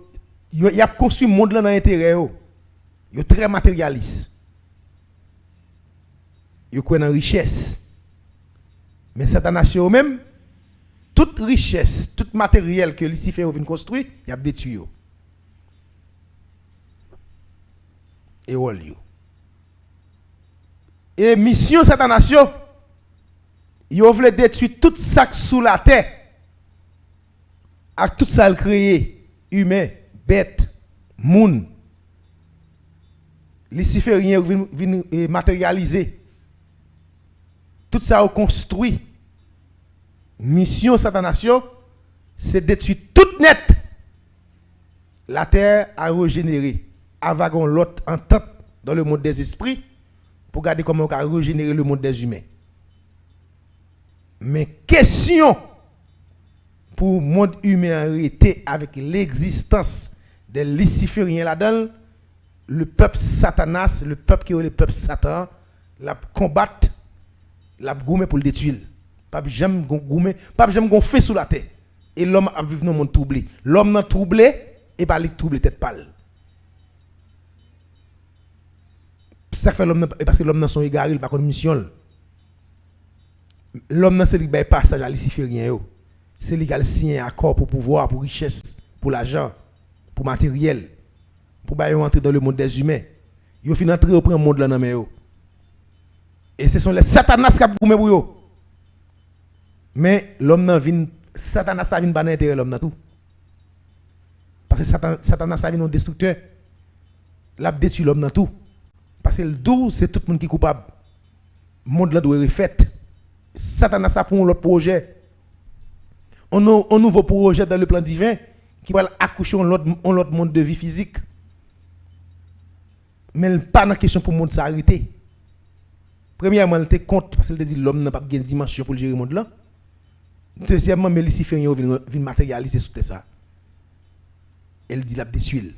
a construit le monde là dans l'intérêt yo. Yo très matérialiste. Yo croit dans richesse. Mais Satanas yo même toute richesse, tout matériel que Lucifer vient construire, il a détruit yo. Et wol yo. Et mission Satanas yo veut détruire tout ça sous la terre. Avec tout ça le créé, humain, bête, moun. Lucifer vient matérialiser. Tout ça est construit. Mission Satanas, c'est détruire tout net. La terre a régénéré. Avagon l'autre entente dans le monde des esprits pour garder comment on a régénéré le monde des humains. Mais question pour le monde humain arrêter avec l'existence des lucifériens là-dedans, le peuple Satanas, le peuple qui est le peuple Satan, la combattre, la goumé pour le détruire. Pas jamais goumé, pas jamais gon fait sous la terre. Et l'homme a vivre dans le monde troublé. L'homme n'a troublé et pas lui troublé tête pâle. Ça fait l'homme parce que l'homme n'a son égaré, il pas comme mission. L'homme n'a c'est lui bail passage à luciférien yo. C'est lui qui a le signé accord pour pouvoir, pour richesse, pour l'argent, pour matériel, pour bailler entrer dans le monde des humains. Yo fin entrer au prend monde là dans mais yo. Et ce sont les satanas qui goumé pour yo. Mais l'homme n'a vinn Satanas a vinn pas intérêt l'homme dans tout. Parce que Satanas a vinn un destructeur. L'a détruit l'homme dans tout. Parce que le doux c'est tout le monde qui est coupable. Le monde là doit être refait. Satanas a pour un autre projet. Un nouveau projet dans le plan divin qui va accoucher un autre monde de vie physique. Mais pas dans question pour le monde s'arrêter. Premièrement, il était contre parce qu'il dit l'homme n'a pas de dimension pour gérer le monde là. Deuxièmement, mais Luciférien vient matérialiser tout ça. Elle dit la détruire.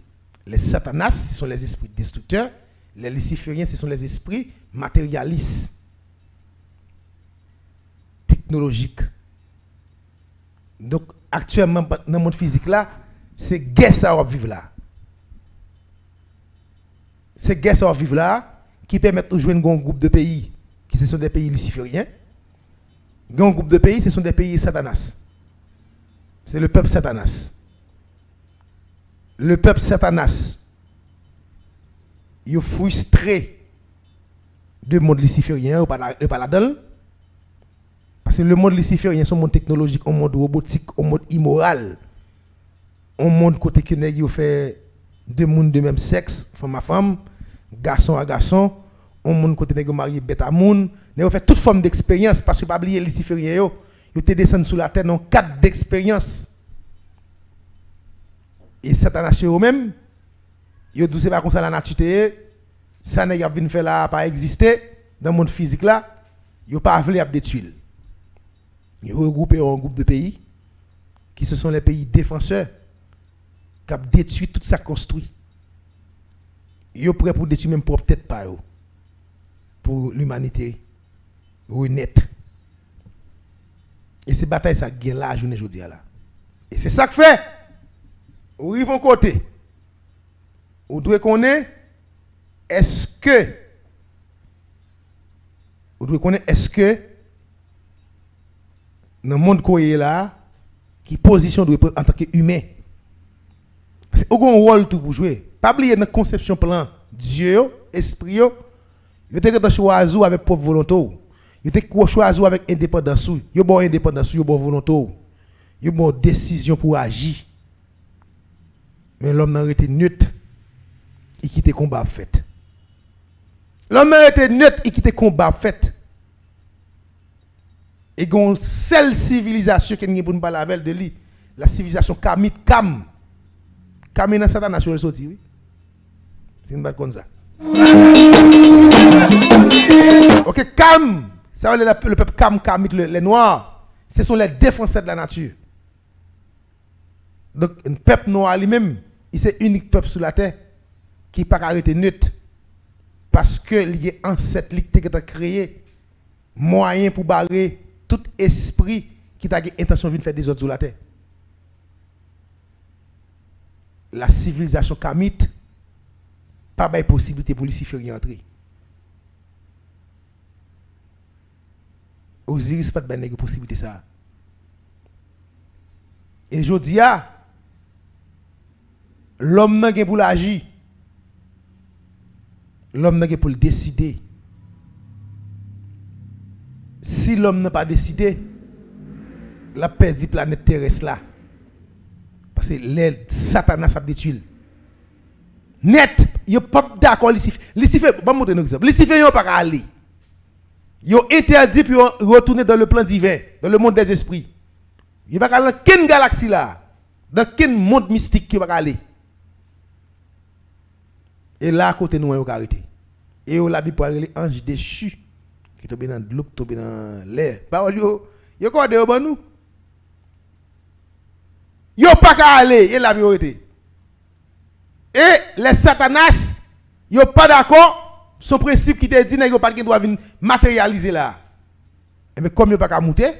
Les Satanas, ce sont les esprits destructeurs. Les Lucifériens, ce sont les esprits matérialistes, technologiques. Donc, actuellement, dans le monde physique là, c'est guerre ça va vivre là. C'est guerre ça va vivre là qui permet de joindre un groupe de pays qui ce sont des pays lucifériens. Un groupe de pays, ce sont des pays Satanas. C'est le peuple Satanas. Le peuple Satanas, il est frustré du monde luciférien, ou pas là-dedans. Parce que le monde luciférien, c'est un monde technologique, un monde robotique, un monde immoral. Un monde côté que nous fait deux mondes de même sexe, femme à femme, garçon à garçon. On monde côté nèg marié bête à moun, nèg fait toute forme d'expérience parce que pas oublier luciférien yo te descend sous la terre dans cadre d'expérience. Et Satanas eux même yo douce pas comme ça la nature ça nèg a vinn faire là pas exister dans le monde physique là, yo pas voulu a détruire. Yo regroupé en groupe de pays qui ce sont les pays défenseurs qui ont détruit tout ça construit. Yo prêt pour détruire même propre tête pas yo. Pour l'humanité renaître. Et ces batailles ça gagne la journée aujourd'hui là. Et c'est ça que fait. Ou ils vont côté. Ou doit connaître est-ce que dans le monde qu'on est là qui position doit en tant qu'humain. Parce que au un rôle tout pour jouer. Pas oublier dans conception plan Dieu, esprit yo te choisi avec propre volonté. Ils ont choisi avec indépendance. Ils ont indépendance, ils ont volonté. Ils ont décision pour agir. Mais l'homme n'a été neutre. Il quitte le combat fait. L'homme n'a été neutre. Il quitte le combat fait. Et une seule civilisation qui est pour nous parler avec de lui, la civilisation Kamite Kam. Kam est dans cette nation sorti, oui. C'est une balle comme ça. Ok, Kam, ça veut dire le peuple Kam, Kamite, les Noirs, ce sont les défenseurs de la nature. Donc, un peuple noir lui-même, c'est l'unique peuple sur la terre qui n'est pas arrêté neutre. Parce que il y a ancêtre qui a créé moyen pour barrer tout esprit qui a intention de faire des autres sur la terre. La civilisation Kamite, pas de possibilité pour Lucifer y entrer. Osiris pas de possibilité ça. Et je dis l'homme n'a pas pour l'agir. L'homme n'a pas pour le décider. Si l'homme n'a pas décidé, la perdu planète terrestre là. Parce que les Satanas a détruit. Net, il pas d'accord Lucifer. Lucifer, je vais vous montrer un exemple. Lucifer n'a pas aller. Il interdit pour retourner dans le plan divin, dans le monde des esprits. Il va aller dans quelle galaxie là, dans quel monde mystique il va aller. Et là, à côté nous, on va arrêter. Et on la Bible pour aller ange déchu qui tombe dans l'eau, tombe dans l'air. Parole yo quoi de bon nous. Yo pas qu'à aller, et la Bible. Et les Satanas, yo pas d'accord, son principe qui te dit n'a pas doit venir matérialiser là. Et mais comme yo pas qu'à monter,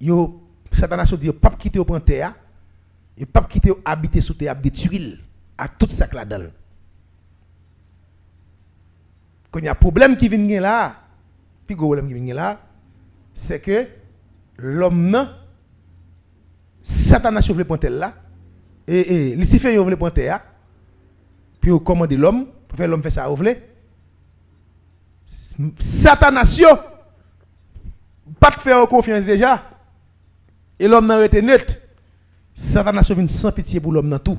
yo Satanas dit yo pas quitter au terre, yo pas quitter habiter sous terre, détruire à tout ça là-dedans. Quand il y a un problème qui vient là, puis le problème qui vient là, c'est que l'homme, Satanas veut prendre là, et Lucifer veut prendre là, puis il commande l'homme, pour faire l'homme faire ça, il Satanas pas de faire confiance déjà, et l'homme n'a été neutre. Satanas vient sans pitié pour l'homme dans tout.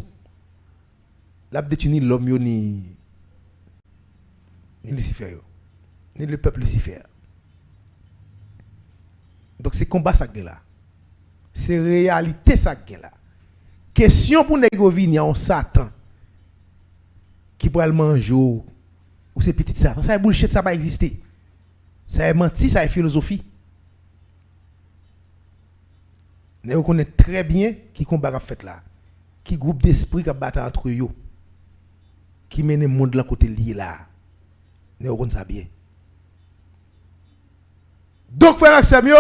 L'a détruit l'homme ni Lucifer, ni le peuple Lucifer. Donc c'est combat ça là. C'est réalité ça là. Question pour nèg venir en Satan qui pourrait le manger ou c'est petit Satan. Ça est bullshit, ça va exister. Ça est menti, ça est philosophie. Nous connaissons très bien qui combat a fait là. Qui groupe d'esprit qui battent entre eux. Qui mène le monde de côté lié là. Nous connaissons ça bien. Donc frère Maxime yo,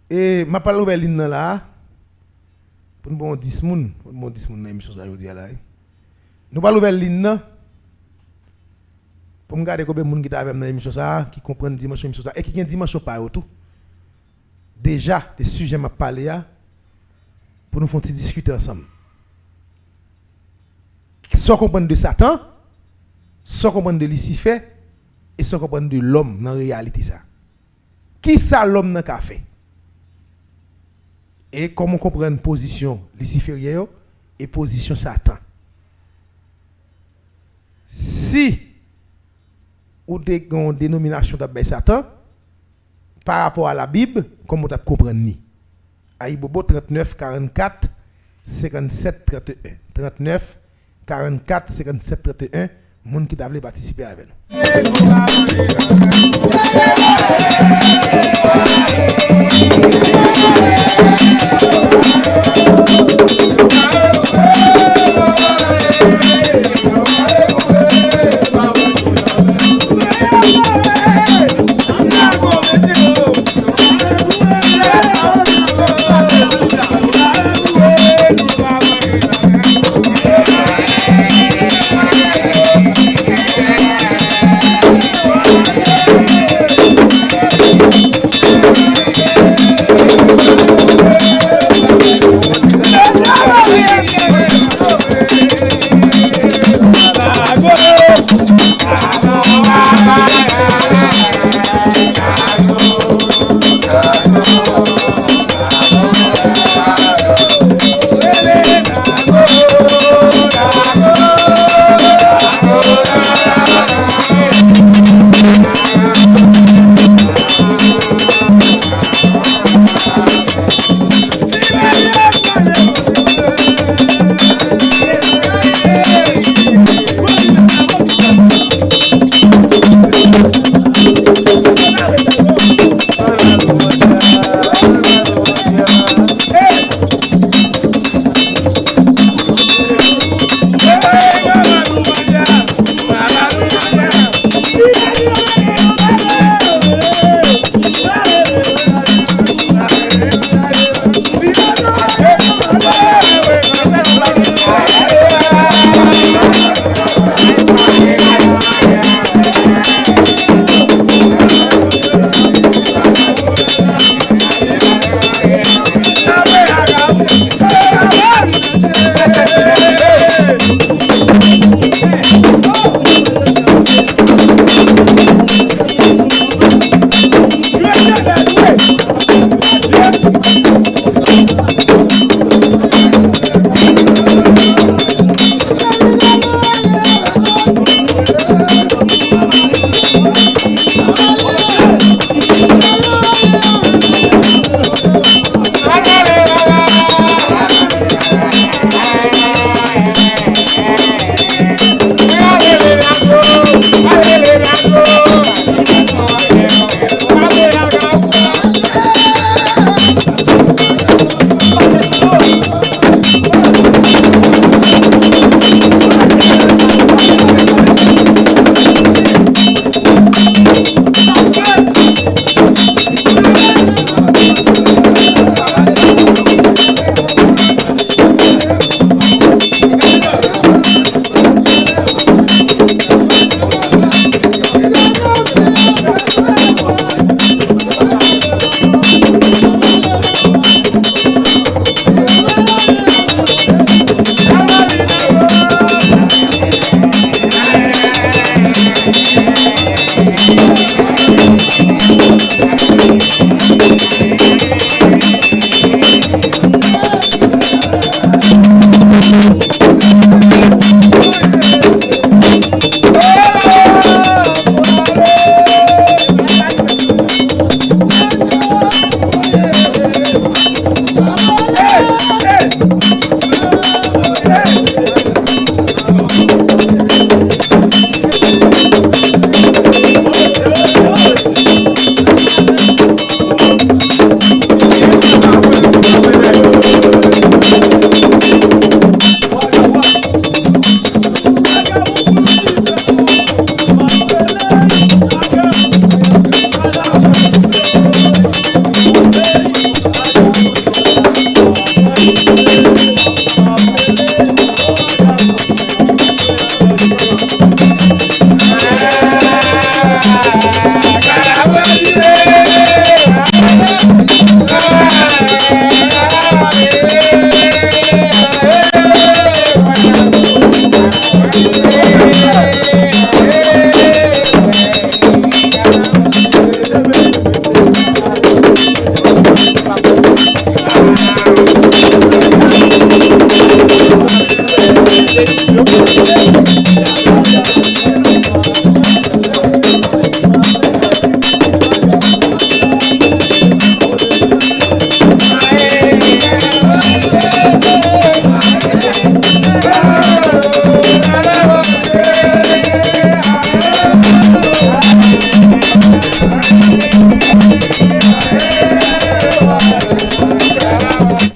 et ma parole ouvert ligne là pour bon 10 moun, pour bon 10 moun dans émission ça aujourd'hui là. Nous parlons ouvert ligne pour me garder combien de monde qui t'a avec dans émission ça, qui comprennent dimension émission ça et qui gagne dimension par tout. Déjà des sujets m'a parlé là pour nous faire discuter ensemble. Soit comprendre de Satan, soit comprendre de Lucifer et soit comprendre de l'homme dans la réalité ça. Qui ça l'homme n'a qu'à faire? Et comment comprendre position luciférienne et position Satan. Si ou des dénominations de Satan par rapport à la Bible, comment tu comprendre ni? Aïbobo 39 44 57 31 39 44 57 31 moun qui t'a voulu participer avec nous.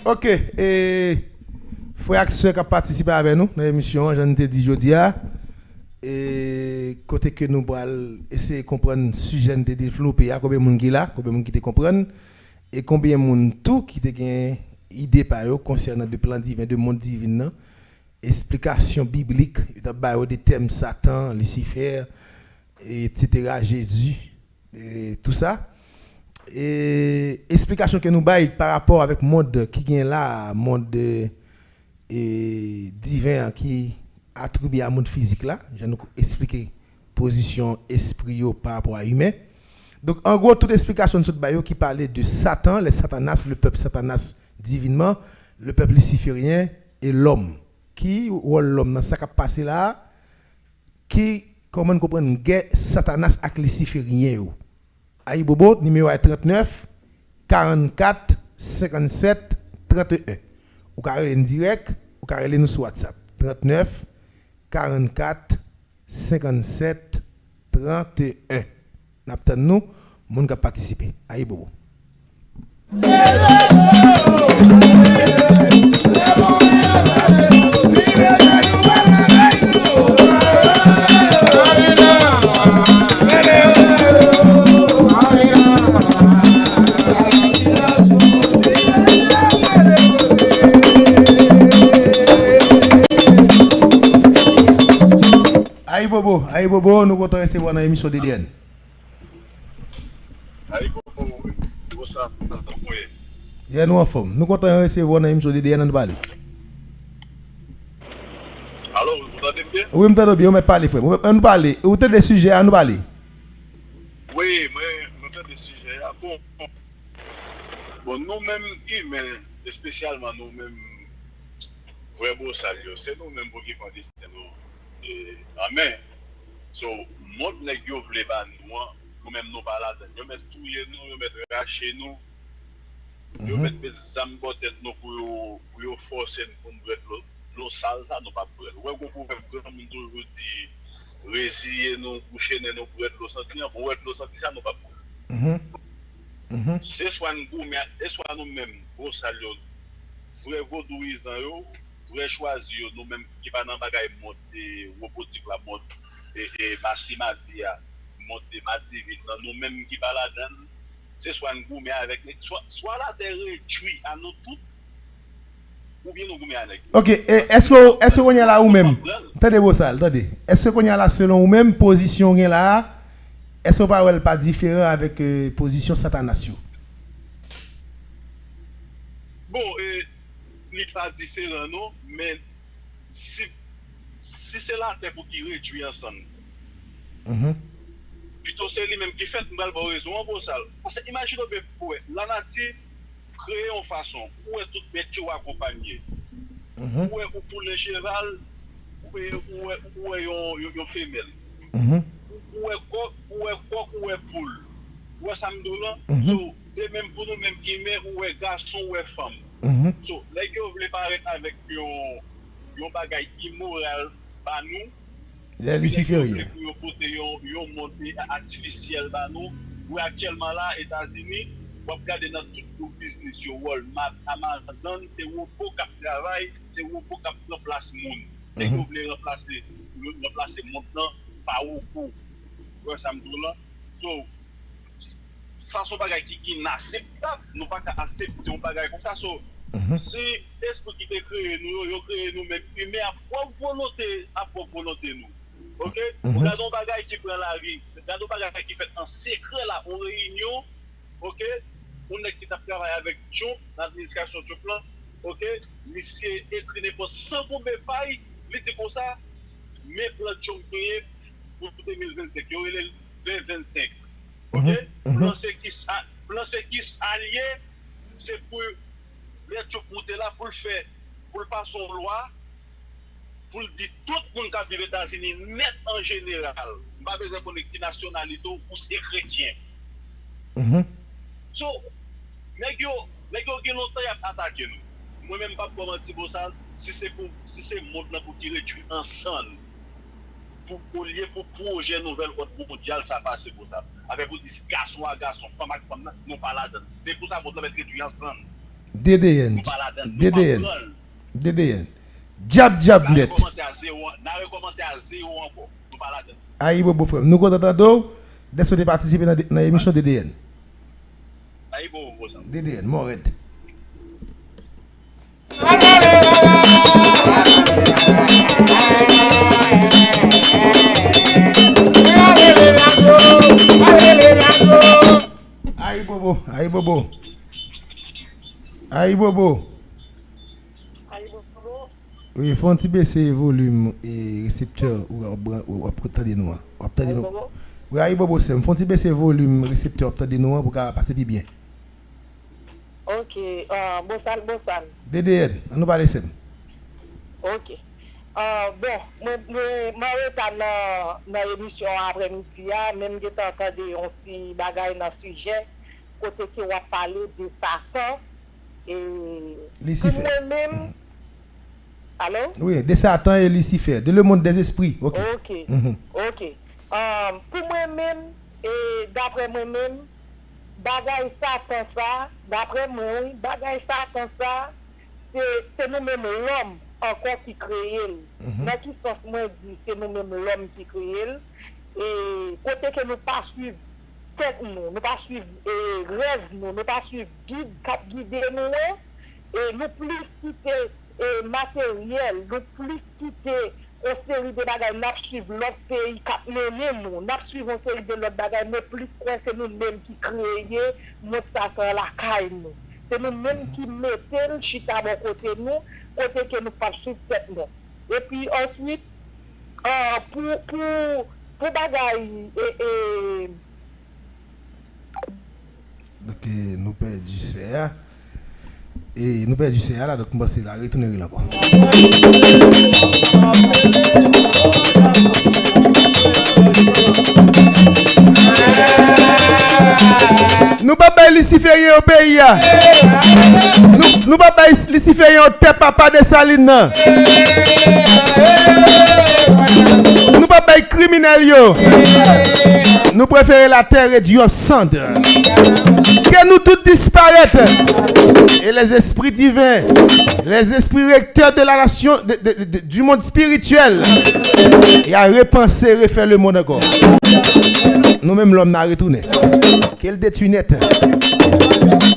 Ok, et frère qui a participé avec nous dans l'émission, j'en ai dit jeudi, et côté que nous allons essayer de comprendre le sujet de développer, combien de monde qui là, combien de monde qui te comprennent, et combien de monde tout qui te gagne idée par eux concernant le plan divin, de monde divin, explication biblique, des thèmes Satan, Lucifer, etc., Jésus, et tout ça. Et explication que nous baillons par rapport avec le monde qui est là, monde divin qui attribué à monde physique là, je vais nous expliquer position esprit par rapport à humain. Donc en gros toute explication de ce baillot qui parlait de Satan, les Satanas, le peuple Satanas divinement, le peuple luciférien et l'homme. Qui ou l'homme dans ça qui a passé là, qui comment comprendre guerre Satanas avec luciférien. Aïe Bobo, numéro 39 44 57 31. Ou carré en direct, ou carré nous sur WhatsApp. 39 44 57 31. N'attend nous, moun ka participer. Aïe Bobo. Aïe Bobo, nous comptons recevoir dans l'émission de DDN. Aïe Bobo, où ça? Yeah, nous en forme. Nous comptons recevoir dans l'émission de DDN en Bali. Allô, vous entendez bien? Oui, je m'entends bien, on me parle, frère. On parle. Vous avez des sujets à nous parler? Oui, mais nous avons des sujets. Bon, nous-mêmes, mais spécialement nous-mêmes, vraiment salut, c'est nous-mêmes pour qui contester nous. Amen. So, monde nèg yo vle ba nous-mêmes nous pas là, nous mettre touyer nous, nous mettre racher nous, nous mettre des âmes pour tête nous pour forcer pour nous brûler l'eau sale ça nous pas brûler. Ouais, vous pouvez grand monde toujours dire résilier nous, coucher nous pour être l'eau sentir, pour être l'eau sentir ça nous pas brûler. C'est soit nous mais et soit nous-mêmes pour salut vrai vaudouisant yo, vrai choisir nous-mêmes qui pas dans bagaille mode robotique la mode et Massimadia monter Madivine nous-mêmes qui pas là-dedans c'est soit nous mais avec soit là des réduit à nous toutes ou bien nous mais avec. OK, est-ce qu'on y a là ou même attendez vous ça, attendez. Est-ce qu'on y a là selon ou même position là est-ce qu'on pas différent avec position Satanasio? Bon, il n'est pas différent, non, mais si c'est là pour qui réduit ensemble, plutôt c'est lui-même qui fait une bonne raison pour ça. Parce que imaginez la nature crée une façon où est toute bête qui est accompagnée, où est pour le cheval, où est une femelle, où est coq, où est poule, où est samedoulan, de même pour nous même qui met où est garçon, où est femme. So, les gars voulaient paraître avec un bagage immoral par nous. Les lucifériens. Pour porter un monde artificiel par nous. Où actuellement là, États-Unis, pour regarder dans tout le business, Walmart, Amazon, c'est où pour cap travail, c'est où pour cap remplacer monde. Les gars voulaient remplacer maintenant par où pour. Ouais, ça me dit là. So, ça sont bagage qui inacceptable, nous pas accepter un bagage comme ça. So, c'est l'esprit qui te crée nous même mais à propre volonté nous. OK? Regardons bagage qui prend la vie, regardons bagage qui fait en secret là en réunion. OK? On est qui t'a travaillé avec John l'administration du plan. OK? Monsieur écrit n'importe sans problème pas, il dit comme ça mais plan John pour 2025, il est 2025. OK? Plan c'est qui allié c'est pour les gens monter là pour le faire pour le passer en loi pour le dire tout le monde qui vit aux États-Unis net en général pas besoin de connaître nationalité ou c'est chrétien. So les gars qui longtemps à attaquer nous moi même pas pour mentir pour ça si c'est monde là pour qui réduit ensemble pour lier pour projet nouvelle ordre mondial ça passe pour ça avec pour dire garçon à garçon femme à femme non pas là-dedans c'est pour ça qu'on doit mettre réduit ensemble. DDN. Jab net. On a recommencé à zéro encore. Nous pas là-dedans. Aïe bobo frère. Nous content de participer dans l'émission DDN. Aïe bobo ça. DDN Mored. Aïe bobo. Oui, il faut un petit baisser volume et récepteur ou attendez nous. Oui, aïe bobo, c'est faut un petit baisser volume récepteur attendez nous pour passer bien. OK, Bossan. DDN, on nous parle ça. OK. Bon, moi dans l'émission après-midi, même que tu entendu un petit bagage dans le sujet, côté qui va parler de Satan et Lucifer. Moi-même. Allô? Oui, de Satan et Lucifer, de le monde des esprits. OK. OK. Pour moi-même, et d'après moi-même, bagage Satan ça, d'après moi, bagage Satan ça, c'est nous-mêmes l'homme encore qui crée. Dans qui sens moi dit c'est nous-mêmes l'homme qui crée. Et côté que nous pas suivre tête nous pas suivre rêve nous pas suivre guide cap guider nous et nous plus quitter matériel, nous plus quitter une série de bagages, nous suivre l'autre pays cap mener nous suivre une série de l'autre bagages, mais plus c'est nous-mêmes qui créer notre Satan la caille nous. C'est nous-mêmes qui mettons chita bon côté nous, côté que nous pas suivre tête nous. Et puis ensuite pour bagaille Donc nous perdons du CA. Et nous perdons du CA là, donc nous passons la retourner là encore. Nous pas bailler Luciférien au pays. Nous pas bailler Luciférien au tête papa de Saline. Nous pas bailler criminel yo. Nous préférons la terre réduite en cendres. Que nous tous disparaître. Et les esprits divins, les esprits recteurs de la nation, du monde spirituel, et à repenser, refaire le monde encore. Nous-mêmes, l'homme n'a retourné. Quel détruit net.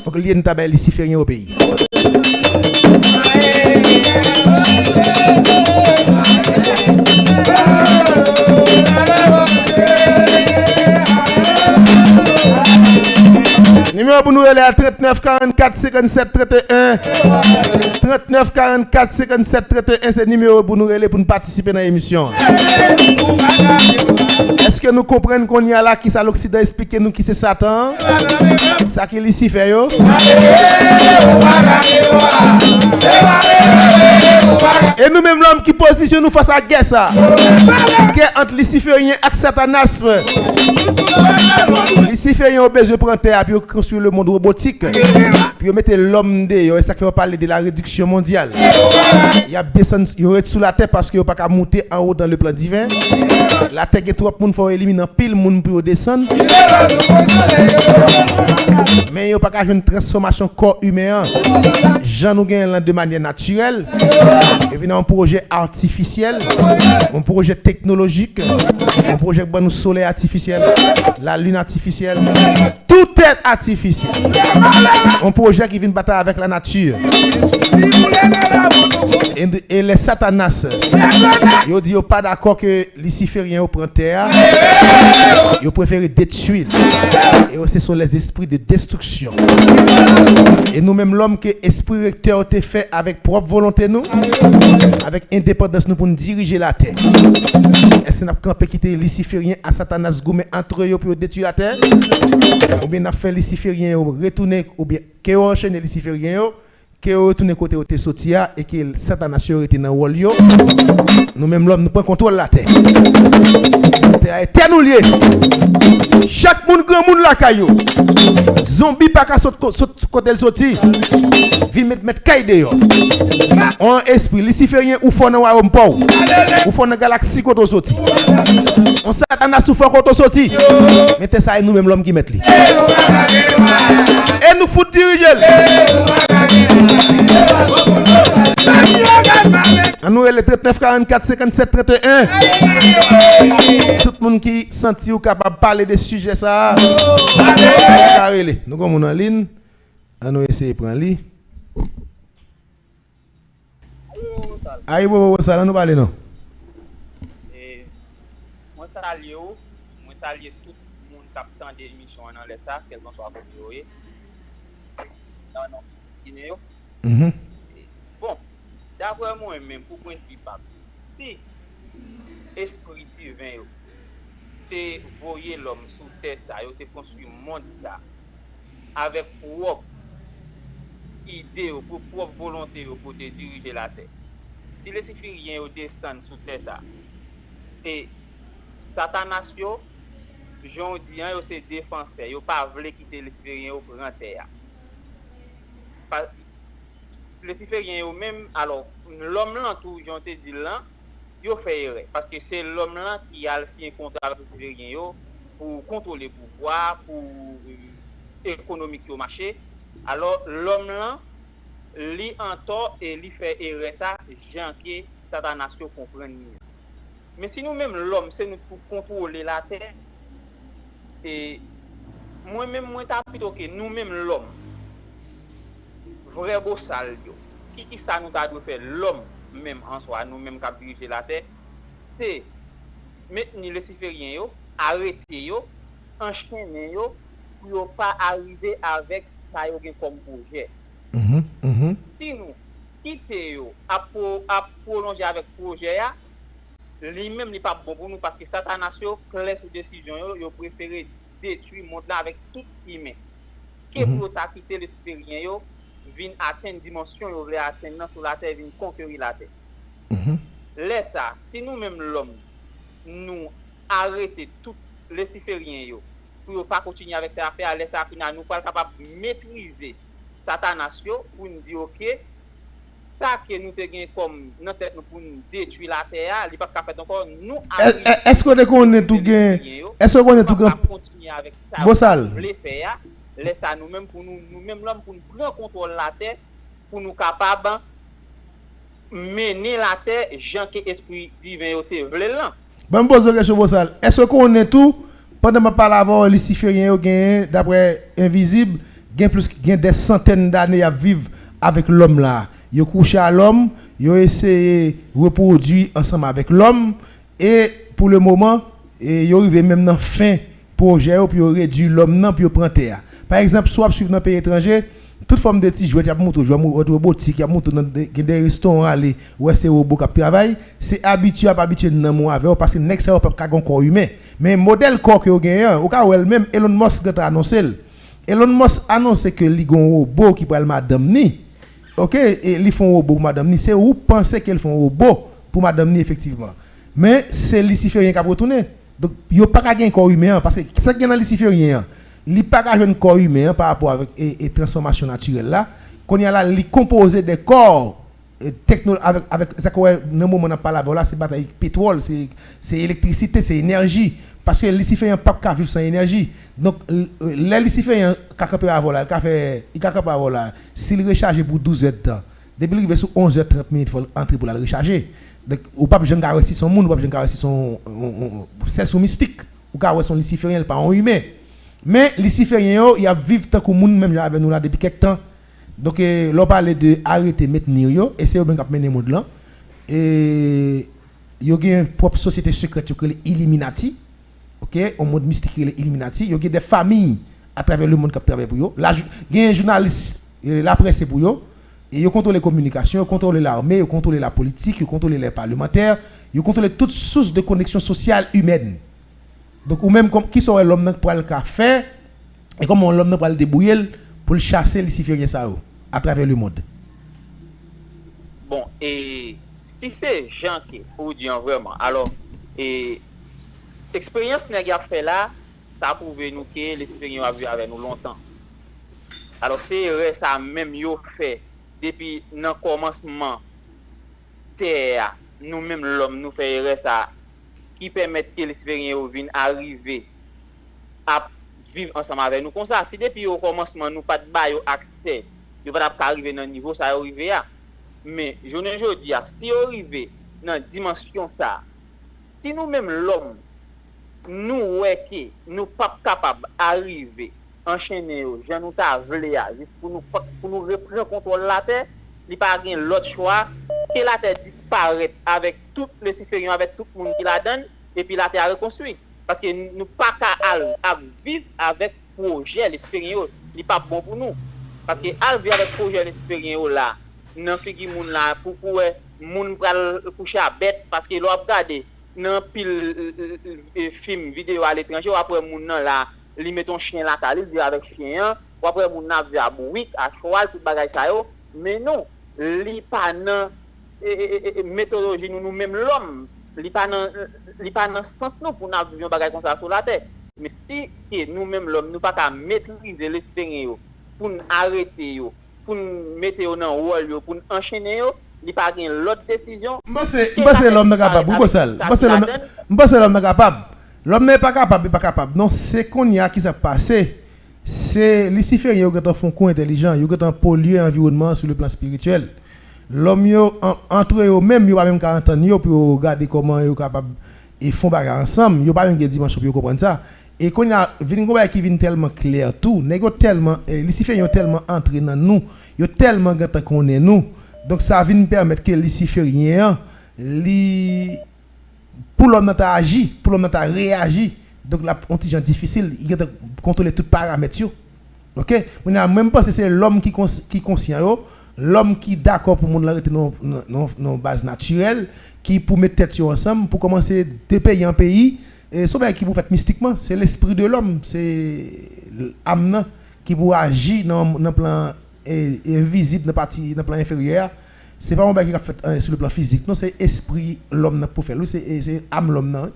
Pour que l'on ait un luciférien au pays. Numéro pour nous aller à 39 44 57 31. 39 44 57 31, c'est le numéro pour nous aller pour nous participer dans l'émission. Est-ce que nous comprenons qu'on y a là qui ça l'Occident explique nous qui c'est Satan? Ça qui Lucifer yo? Et nous-mêmes l'homme qui positionne nous face à la guerre ça. Guerre entre Luciférien et Satanas. Luciférien a besoin de prendre terre puis construire le monde robotique. Puis mettre l'homme dedans et ça fait parler de la réduction mondiale. Il y a descendre sous la terre parce qu'il n'y a pas qu'à monter en haut dans le plan divin. La terre est trop monde faut éliminer pile monde pour descendre. Mais il n'y a pas qu'à faire une transformation corps humain. Jean nous gagne de manière naturelle. Et venir un projet artificiel, un projet technologique, un projet qui nous soleil artificiel, la lune artificielle, tout est artificiel. Un projet qui vient battre avec la nature. Et les satanas, ils disent pas d'accord que Luciférien prend terre. Ils préfèrent détruire. Et ce sont les esprits de destruction. Et nous-mêmes, l'homme que l'esprit recteur a fait avec propre volonté, nous, avec indépendance, nous pour nous diriger la terre. Est-ce que nous avons quitter Luciférien à Satanas goumé entre eux pour détruire la terre? Ou bien nous avons fait Luciférien retourner, ou bien que nous enchaîné Luciférien, que nous retourner côté où tu es sorti et que Satanas était dans le wall. Nous-mêmes, l'homme, nous prenons contrôle de la terre. La terre nous lié. Chaque monde, grand monde la caillou. Zombie pas qu'à côté le sorti. Vin mettre caille dehors. On esprit Luciférien ou fond dans royaume pauvre. Ou fond dans galaxie côté sorti. On Satanas ou fond côté sorti. Mettez ça et nous même l'homme qui met li. Et nous faut diriger. Nous le 39 44 57 31. Tout le monde qui senti ou capable de parler de sujets ça. Nous comme en ligne. On essayer prendre li. Aïe bon ça nous parler non. Moi salue tout le monde qui attend des émissions dans les ça quel qu'on soit côté. Non Guinée. Bon, d'après moi-même, pour point de vue, si esprit divin, c'est voyer l'homme sous terre, c'est construit un monde avec propre idée, pour propre volonté pour te diriger la terre. Si les Lucifériens descendent sous terre, et Satanas, j'en dis, c'est défenseur, ils ne pas voulu quitter les Lucifériens au grand terre. Les Lucifériens eux-mêmes, alors l'homme là tout j'en te dit là, yo fait erreur parce que c'est l'homme là qui a signé contrat avec les Lucifériens pour contrôler le pouvoir, pour économique au marché. Alors l'homme là li en tort et li fait erreur ça, gens qui Satanas comprendre. Mais si nous-mêmes l'homme c'est nous pour contrôler la terre et moi-même moi t'as plutôt que nous-mêmes l'homme vrai beau sale qui ça nous a dû faire l'homme même en soi nous même qui diriger la terre c'est mettre les Lucifériens yo arrêter yo enchaîner yo pour pas arriver avec ça yo comme projet. Si nous quitter yo à prolonger avec projet ya lui même n'est pas bon pour nous parce que Satanas yo clair sur décision yo préféré détruire monde là avec tout humain. que pour ta quitter les Lucifériens yo vinn atteindre dimension yo vle atteindre sur la terre vinn conquérir la terre. Laisse ça, si nous-mêmes l'homme nous arrêter tout Luciférien yo pour pas continuer avec ces affaires, laisse ça nous pas capable maîtriser Satanas yo pour nous dire OK ça que nous te gagne comme notre tête pour nous détruire la terre, il pas faire encore nous est-ce qu'on connaît tout gain est-ce qu'on connaît tout gain continuer avec ça Bossal les faire laisse ça nous-mêmes pour nous-mêmes l'homme pour nous prendre contrôle la terre pour nous capable mener la terre Jean que esprit divin yo te vle lan. Bon pose une question Bossal, est-ce qu'on est tout pendant ma parle avant Luciférien yo gain d'après invisible gain des centaines d'années à vivre avec l'homme là. Yo couché à l'homme, yo essayé reproduire ensemble avec l'homme et pour le moment yo arrivé même dans fin projet puis yo réduit l'homme nan puis yo prend terre. Par exemple, soit suivre dans pays étranger, toute forme de petits jouets, y a moto robotique, y a moto dans des restaurants aller où c'est robot qui travaille, c'est habitué à habitué dans mon avec parce que next ça pas un corps humain. Mais modèle corps que yo gagne, au cas où elle même Elon Musk a annoncé. Elon Musk annonce que li gon robot qui pour madame ni. OK, et ils font robot pour madame ni, c'est où penser qu'elles font robot pour madame ni effectivement. Mais c'est Luciférien qui a retourné. Donc yo pas ka gen corps humain parce que ça qui est dans Luciférien, li pas ka gen corps humain par rapport avec et transformation naturelle là, qu'on y a là li composé des corps avec ça qu'on dans moment on parle là c'est bataille pétrole, c'est électricité, c'est énergie parce que Luciférien pas ka vivre sans énergie. Donc les Lucifériens ka camper avant là, il ka camper avant là, s'il recharge pour 12 heures de temps, depuis il arrive sur 11h30 il faut entrer pour la recharger. Donc ou pas besoin garantir son monde, ou pas besoin garantir son c'est son mystique, ou ka son Luciférien pas un humain. Mais Luciférien yo, il a vivre tant que monde même avec nous là depuis quelque temps. Donc l'on parle de arrêter maintenir yo et c'est eux ben qui mener monde là et yo gen propre société secrète que les Illuminati. OK, au monde mystique les Illuminati, yo gen des familles à travers le monde qui travaillent pour yo. Là gen journalistes, la presse pour yo. Et ils contrôlent les communications, ils contrôlent l'armée, ils contrôlent la politique, ils contrôlent les parlementaires, ils contrôlent toutes sources de connexion sociale humaine. Donc, ou même comme qui serait l'homme pour le faire et comment l'homme pour le débrouiller pour le chasser les Lucifériens ça à travers le monde. Bon, et si c'est Jean qui pour dire vraiment, alors, et l'expérience que a fait là, ça a prouvé nous que les Lucifériens ont vu avec nous longtemps. Alors, c'est ça même yo fait. Depuis le commencement, terre, nous-mêmes l'homme, nous faisons ça qui permet que les Lucifériens viennent arriver à vivre ensemble avec nous. Comme ça, si depuis le commencement, nous pas de accès, nous ne pouvons pas arriver dans le niveau, ça arrive à. Mais je ne dis pas, si on arrive dans la dimension, ça, si nous-mêmes l'homme, nous ne sommes pas capables d'arriver enchaîner je nous ta vle pour nous reprendre contrôle la terre il pas gain l'autre choix que la terre disparaît avec tout le Luciférien avec tout le monde qui la donne et puis la terre reconstruit parce que nous pas à vivre avec projet Luciférien il pas bon pour nous parce que à vivre avec projet Luciférien là nan figi moun là pour moun pral coucher à bête parce que l'on regarder nan pile film vidéo à l'étranger après moun nan là li met ton chien là ta li vit avec chien ou après moun na vi à bouik à cheval tout bagay ça yo mais non li pas nan méthodologie nous même l'homme li pas nan sens non pour na vivre bagay comme ça sur la terre mais si nous même l'homme nous pas ka maîtriser les Lucifériens pour arrêter yo pour mettre yo dans rôle yo pour enchaîner yo li pas gain l'autre décision c'est l'homme capable l'homme capable. L'homme n'est pas capable. Non, c'est qu'on y a qui s'est passé. C'est Luciférien qui ont font coup intelligent, ils ont pollué l'environnement sur le plan spirituel. L'homme entre eux même, ils pas même 40 ans pour regarder comment ils sont capables et font bagarre ensemble, ils pas même dimension pour comprendre ça. Et qu'on a qui vient tellement clair tout, tellement Luciférien tellement entré dans nous, ils tellement gata connaît nous. Donc ça vient permettre que Luciférien pour l'homme qui a agi, pour l'homme qui a réagi, donc la contingent difficile, il a contrôler tous les paramètres. OK? On a même pas c'est l'homme qui conscient, l'homme qui d'accord pour mon arrêter non base naturelle, qui pour mettre tête ensemble pour commencer de pays en pays et ça qui pour faire mystiquement, c'est l'esprit de l'homme, c'est l'âme qui pour agir dans plan invisible dans partie dans plan inférieur, c'est pas un bagage qui a fait sur le plan physique, non, c'est esprit l'homme pour faire, c'est âme l'homme non.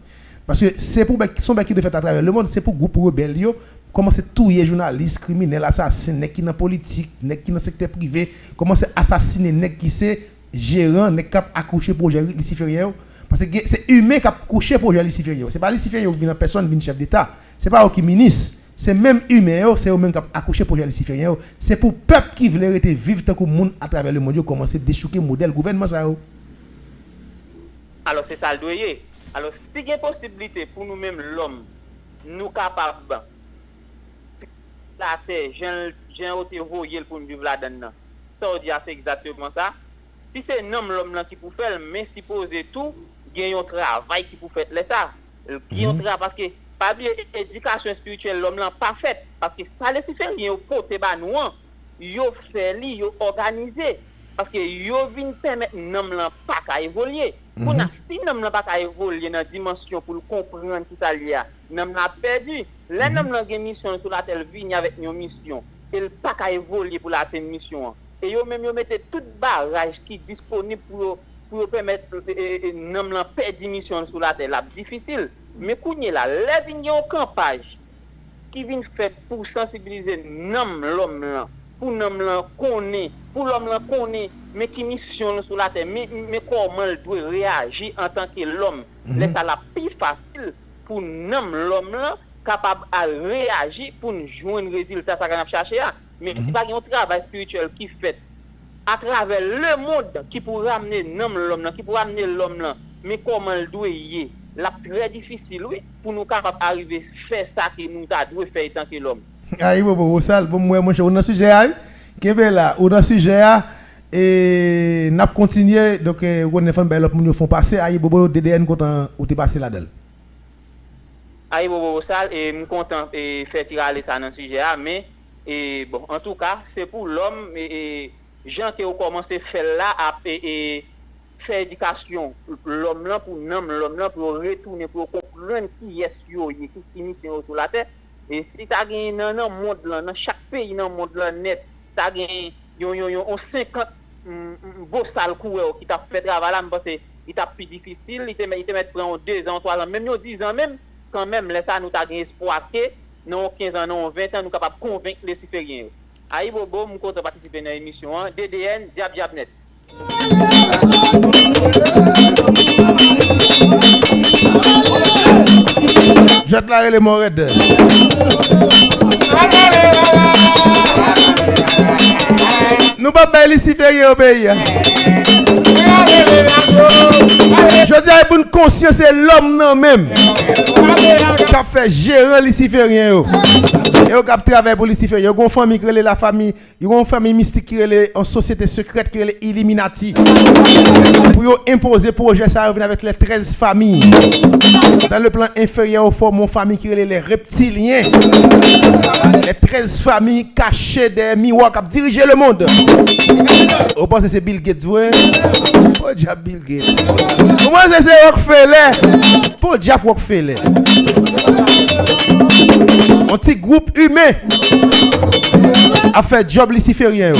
Parce que c'est pour son bagage qui de fait à travers le monde, c'est pour groupe rebelle yo commencer touyer journalistes, criminels, assassins, nèg qui dans politique, nèg qui dans secteur privé, commencer assassiner nèg qui c'est gérant, nèg qui accoucher projet luciférien. Parce que c'est humain qui a couché projet luciférien. C'est pas luciférien qui vient personne vient chef d'état, c'est pas qui ministre. C'est même humain, c'est eux-mêmes qui ont accouché pour les lucifériens. C'est pour le peuple qui veut rester vivre tant que le monde à travers le monde, commencer à déchouquer le modèle gouvernement. Ça. Alors, c'est ça le doyer. Alors, si il y a une possibilité pour nous-mêmes, l'homme, nous capables, la terre, j'ai un voyé pour nous vivre là-dedans. Ça, on dit, c'est exactement ça. Si c'est un homme, l'homme qui peut faire, mais si poser tout, il y a un travail qui peut faire ça. Il y a un travail parce que pas bien éducation spirituelle l'homme là pas faite parce que ça laisse faire yo porter ba nous yo fait li yo organisé parce que yo vinn permettre l'homme là pas ka évoluer pour na si l'homme là pas ka évoluer dans dimension pour comprendre tout ça lié l'homme là perdu l'homme là gen mission sur la terre vinn avec une mission il pas ka évoluer pour la mission et yo même yo mettez tout barrage qui disponible pour permettre l'homme là perdre mission sur la terre là difficile. Mais kounye la, lè vin yon campagne qui vient fait pour sensibiliser l'homme là, pour l'homme là connaît, pour l'homme là connaît, mais qui mission sur la terre, mais comment il doit réagir en tant que l'homme. Laisse ça la plus facile pour l'homme là capable à réagir pour nous joindre un résultat ça qu'on a cherché. Mais c'est pas un travail spirituel qui fait à travers le monde qui pour ramener l'homme là, qui pour ramener l'homme là, mais comment il doit y la très difficile oui pour nous capable arriver faire ça que nous doit faire tant que l'homme. Aïe bobo sal bon moi mon cher on a sujet kebe là on a sujet et n'a continuer donc on fait belle pour nous font passer aïe bobo DDN content ou t'es passé là-dedans. Aïe bobo sal et me content et faire tirer ça dans sujet mais et bon en tout cas c'est pour l'homme et gens qui ont commencé faire là et faire éducation l'homme là pour l'homme là pour retourner pour comprendre qui est yo qui signifie sur la terre et si tu as gagné dans monde là dans chaque pays dans monde là net tu as gagné on 50 beau sale coureur qui t'a fait travail là parce que il t'a plus difficile il te met prendre 2 ans 3 ans même 10 ans même quand même là ça nous t'a gagné espoir que non 15 ans non 20 ans nous capable convaincre les supérieurs aïe bobo me content participer dans l'émission DDN Diab net. Jette la les morettes. Nous pas faire luciférien au pays. Je dis pour une conscience c'est l'homme non même. Ça fait gérer luciférien. Et on cap travail pour luciférien. Il y a une famille qui est la famille, il y a une famille mystique qui est en société secrète qui est Illuminati. Pour imposer projet ça revient avec les 13 familles. Dans le plan inférieur au fond mon famille qui est les reptiliens. Les 13 familles cachées des miroirs qui dirigent le monde. Vous pensez que c'est Bill Gates, vous? Oh, diable Bill Gates. Comment c'est Rockefeller? Pour diable Rockefeller. Un petit groupe humain a fait job luciférien.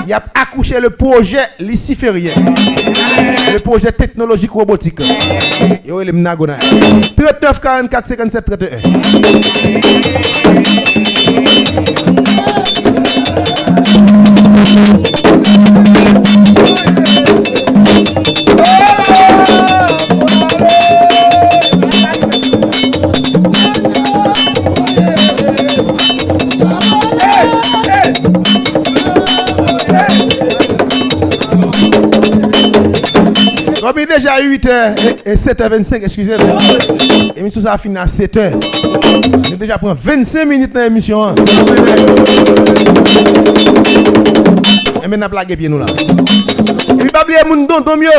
Il a accouché le projet luciférien. Le projet technologique robotique. Yo, il est mnagona. 39 44 57 31. Comme il est déjà 8h et 7h25, excusez-moi. L'émission ça a fini à 7h. J'ai déjà pris 25 minutes dans l'émission. Et maintenant, blague pied nous là. Et puis, pas oublier mon don, Tomio.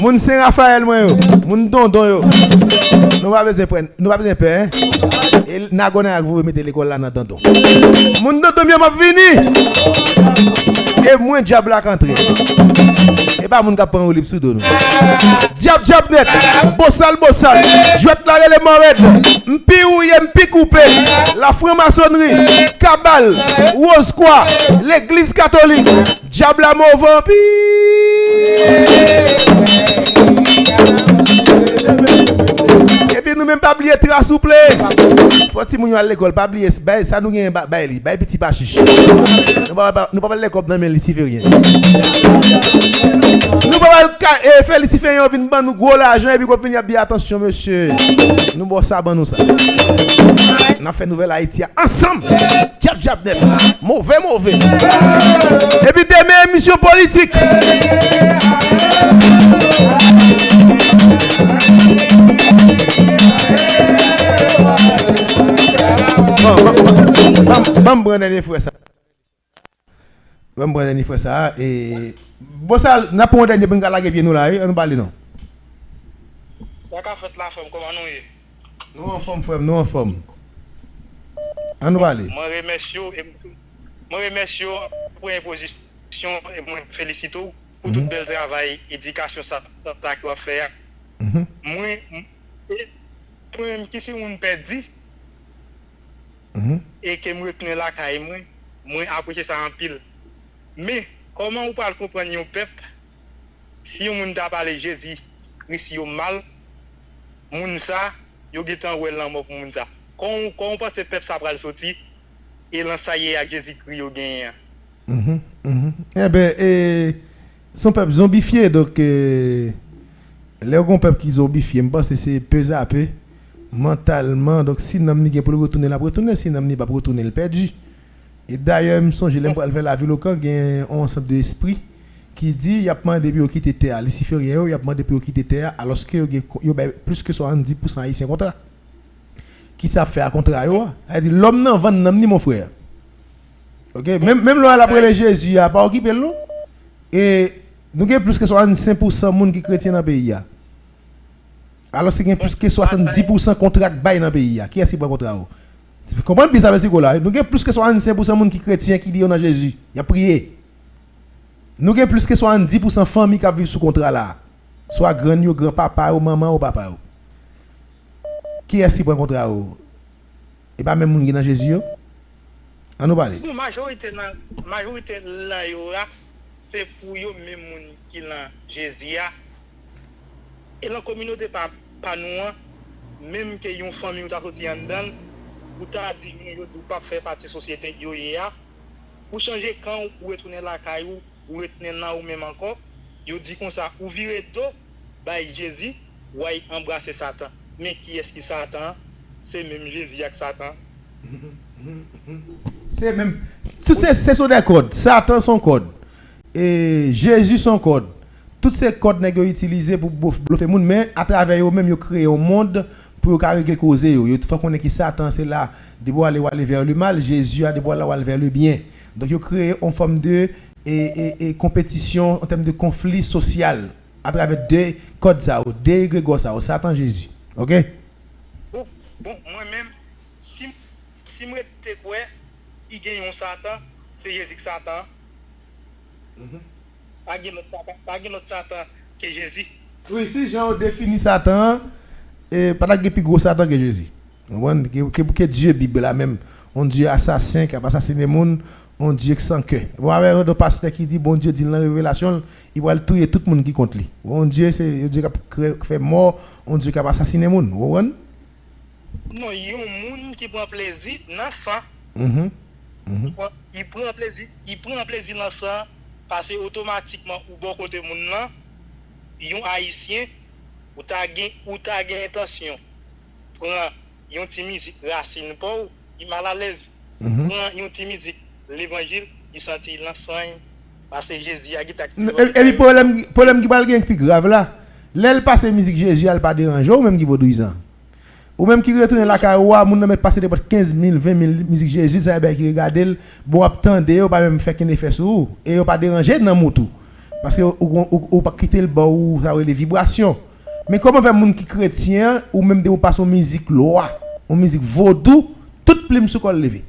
Moun Saint-Raphaël moi yo, moun Dondon yo. Nous pas besoin prendre, nous pas besoin peur. Et Nagona vous mettez l'école là dans Dondon. Moun Dondon bien m'a vini. Et moi diable la rentré. Et pas moun ka prend libre sous nous. Diable net. Bossal. Jouet la les morettes. Mpi ouye, mpi coupé. La franc-maçonnerie, cabale, rose quoi, l'église catholique. Diable la mauvais pi. Et puis nous même pas oublier très souple. Faut si moun à l'école pas oublier ça nous gagne bail petit pas chiche. Nous pas l'école dans mais luciférien. Nous pas faire luciférien vinn ban nous gros l'argent et puis qu'on finit à dire attention monsieur. Nous boss ça ban nous ça. On a fait nouvelle Haïti ensemble. Jab net. Mauvais. Et puis demain émission politique. Bon, dernier fois ça. Et Bossal, n'a pas un dernier pour nous la bien nous là, on nous parle non. Ça qu'a fait la femme comment nous est? Nous en forme. On nous parle. Moi remercie pour l'imposition et moi félicite pour tout bel travail, éducation ça qu'on va faire. Moi qui si on perdu et que moi tenir la caille moi apprécier ça en pile. Mais comment on parle comprendre un peuple si on t'a parlé Jésus Christ yo mal moun ça yo getan wèl lan mort pour moun ça. Quand on pense que peuple ça pral sorti et lan ça y est à Jésus Christ yo gagné. Eh ben son peuple zombifié donc les gros peuple qui zombifié me pense que c'est pesé à peu mentalement donc si n'a ni pour retourner la retourner si n'a ni pas retourner le perdu. Et d'ailleurs me songe l'aime pour faire la ville au camp gain un ensemble de esprit qui dit y a pas depuis au quitter terre luciférien y a pas depuis au quitter terre alors que yo plus que 70% haïtien contrat qui ça fait à contrat yo elle dit l'homme nan vend nan ni mon frère. OK même là après les Jésus a pas occupé nous et nous avons plus que 65% monde qui chrétien dans le pays alors c'est qu'il y a plus que 70% contrat bail dans le pays qui est-ce qui prend contrat tu comprends bien ça veut dire là nous avons plus que 65% monde qui chrétien qui dit dans Jésus il a prié. Nous avons plus que 70% famille qui vivent sous contrat là soit grand-papa ou maman ou papa qui est-ce qui prend contrat et pas même monde qui dans Jésus on nous parler majorité là yo c'est pour yo même moun qui dans Jésus et la communauté pas nous même que yon famille ou ta sorti en dedans ou ta dit yo pas faire partie société yo ya pour changer quand ou retourner la caillou ou retourner là ou même encore yo dit comme ça ou virer dos by Jésus ou embrasser Satan mais qui est-ce qui Satan c'est même Jésus avec Satan. C'est même c'est son des codes Satan son code et Jésus son code tous ces codes nèg utilisés pour bluffer monde mais à travers eux même yo créer un monde pour régler causer yo faut connaître que Satan c'est là de aller vers le mal Jésus a de aller vers le bien donc yo créer une forme de et compétition en termes de conflit social à travers deux codes ça deux grégor ça Satan Jésus. OK bon moi même si moi te quoi il gagne un Satan c'est Jésus Satan. Pas notre Satan que Jésus. Oui, si Jean définit Satan et pas de plus gros Satan que Jésus. Que Dieu Bible là même, on Dieu assassin qui a assassiné monde, on Dieu sans cœur. Bon avec un pasteur qui dit bon Dieu dit dans la révélation, il va tuer tout le monde qui contre lui. Bon Dieu c'est Dieu qui fait mort, on Dieu qui a assassiné monde. Non, il y a un monde qui prend plaisir dans ça. Il prend plaisir dans ça parce que automatiquement ou bon côté moun là yon haïtien ou ta gain intention prend yon ti musique racine pas il mal à l'aise prend yon ti musique l'évangile il senti l'enseigne parce que Jésus a gita et puis problème qui pas gain plus grave là l'aile passer musique Jésus elle pas déranger ou même qui vaudouisant ou même qui retourne la caroua moun mettre passer de 15 000 20 000 musique Jésus ça ben qui regarder bon attendre ou pas même faire qu'un effet sur et pas déranger dans moto Parce que ou pas quitter le bas ou ça les vibrations. Mais comment faire monde qui chrétien ou même de pas son musique loi, ou musique vaudou, toute plume se colle lever.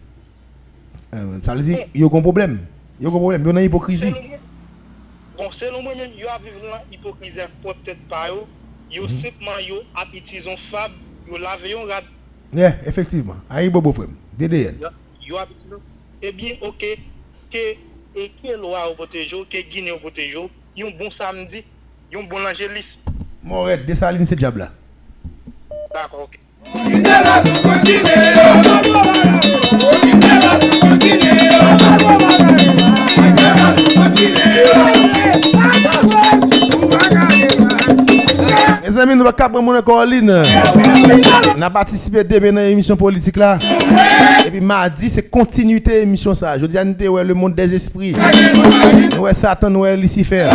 Ça veut dire il y a un problème. Il y a un problème, il y a une hypocrisie. Bon, selon moi-même, il y a vivre l'hypocrisie peut-être pas yo simplement yo appétison fab, yo lave yon rad. Yeah, effectivement. Aïe bobo frère. DDN. Yo appétison. Eh bien, OK, que loi au protéger, que Guinée au protéger, yon bon samedi, yon bon angélis. Morette, Dessalines c'est diable là. D'accord, OK. Mes amis, nous va capter mon Caroline. On a participé demain dans l'émission politique là. Et puis mardi, c'est continuité émission ça. Je dis à nous le monde des esprits. Ouais Satan, ouais Lucifer.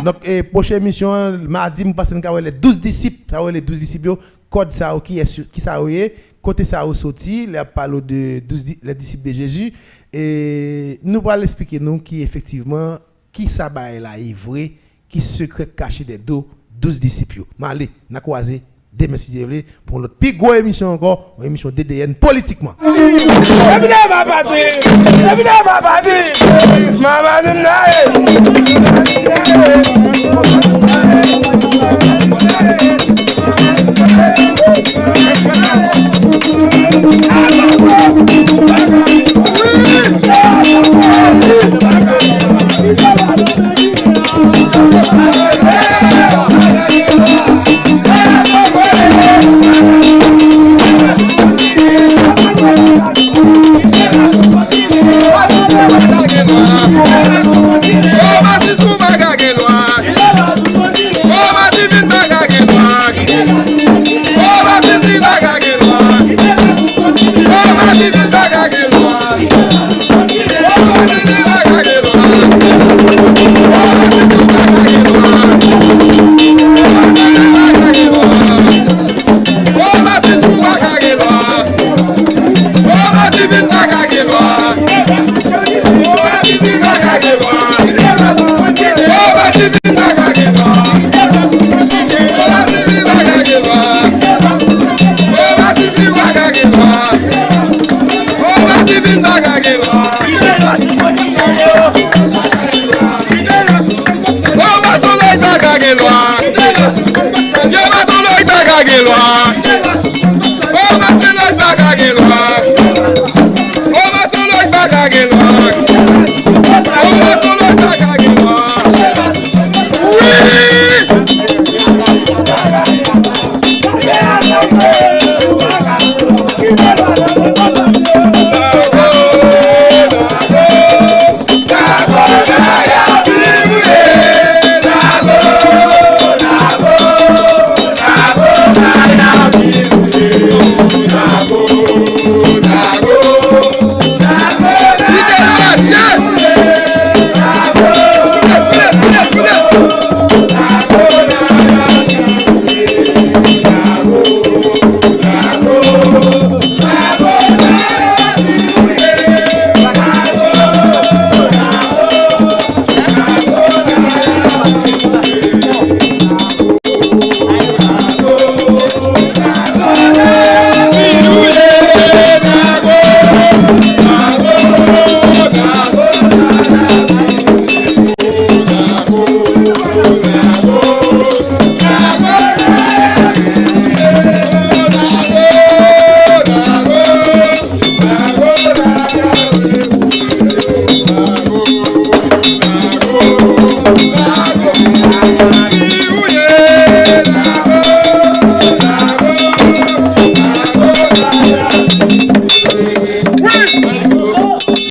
Donc prochaine émission mardi, nous passons les 12 disciples, ça les 12 disciples, code ça qui ça côté ça sorti, il parle de 12 les disciples de Jésus et nous allons expliquer nous qui effectivement qui ça bail là est vrai, qui secret caché des dos 12 disciples. Mais allez, n'a croisé demain si vous voulez pour notre plus grosse émission encore, une émission DDN politiquement.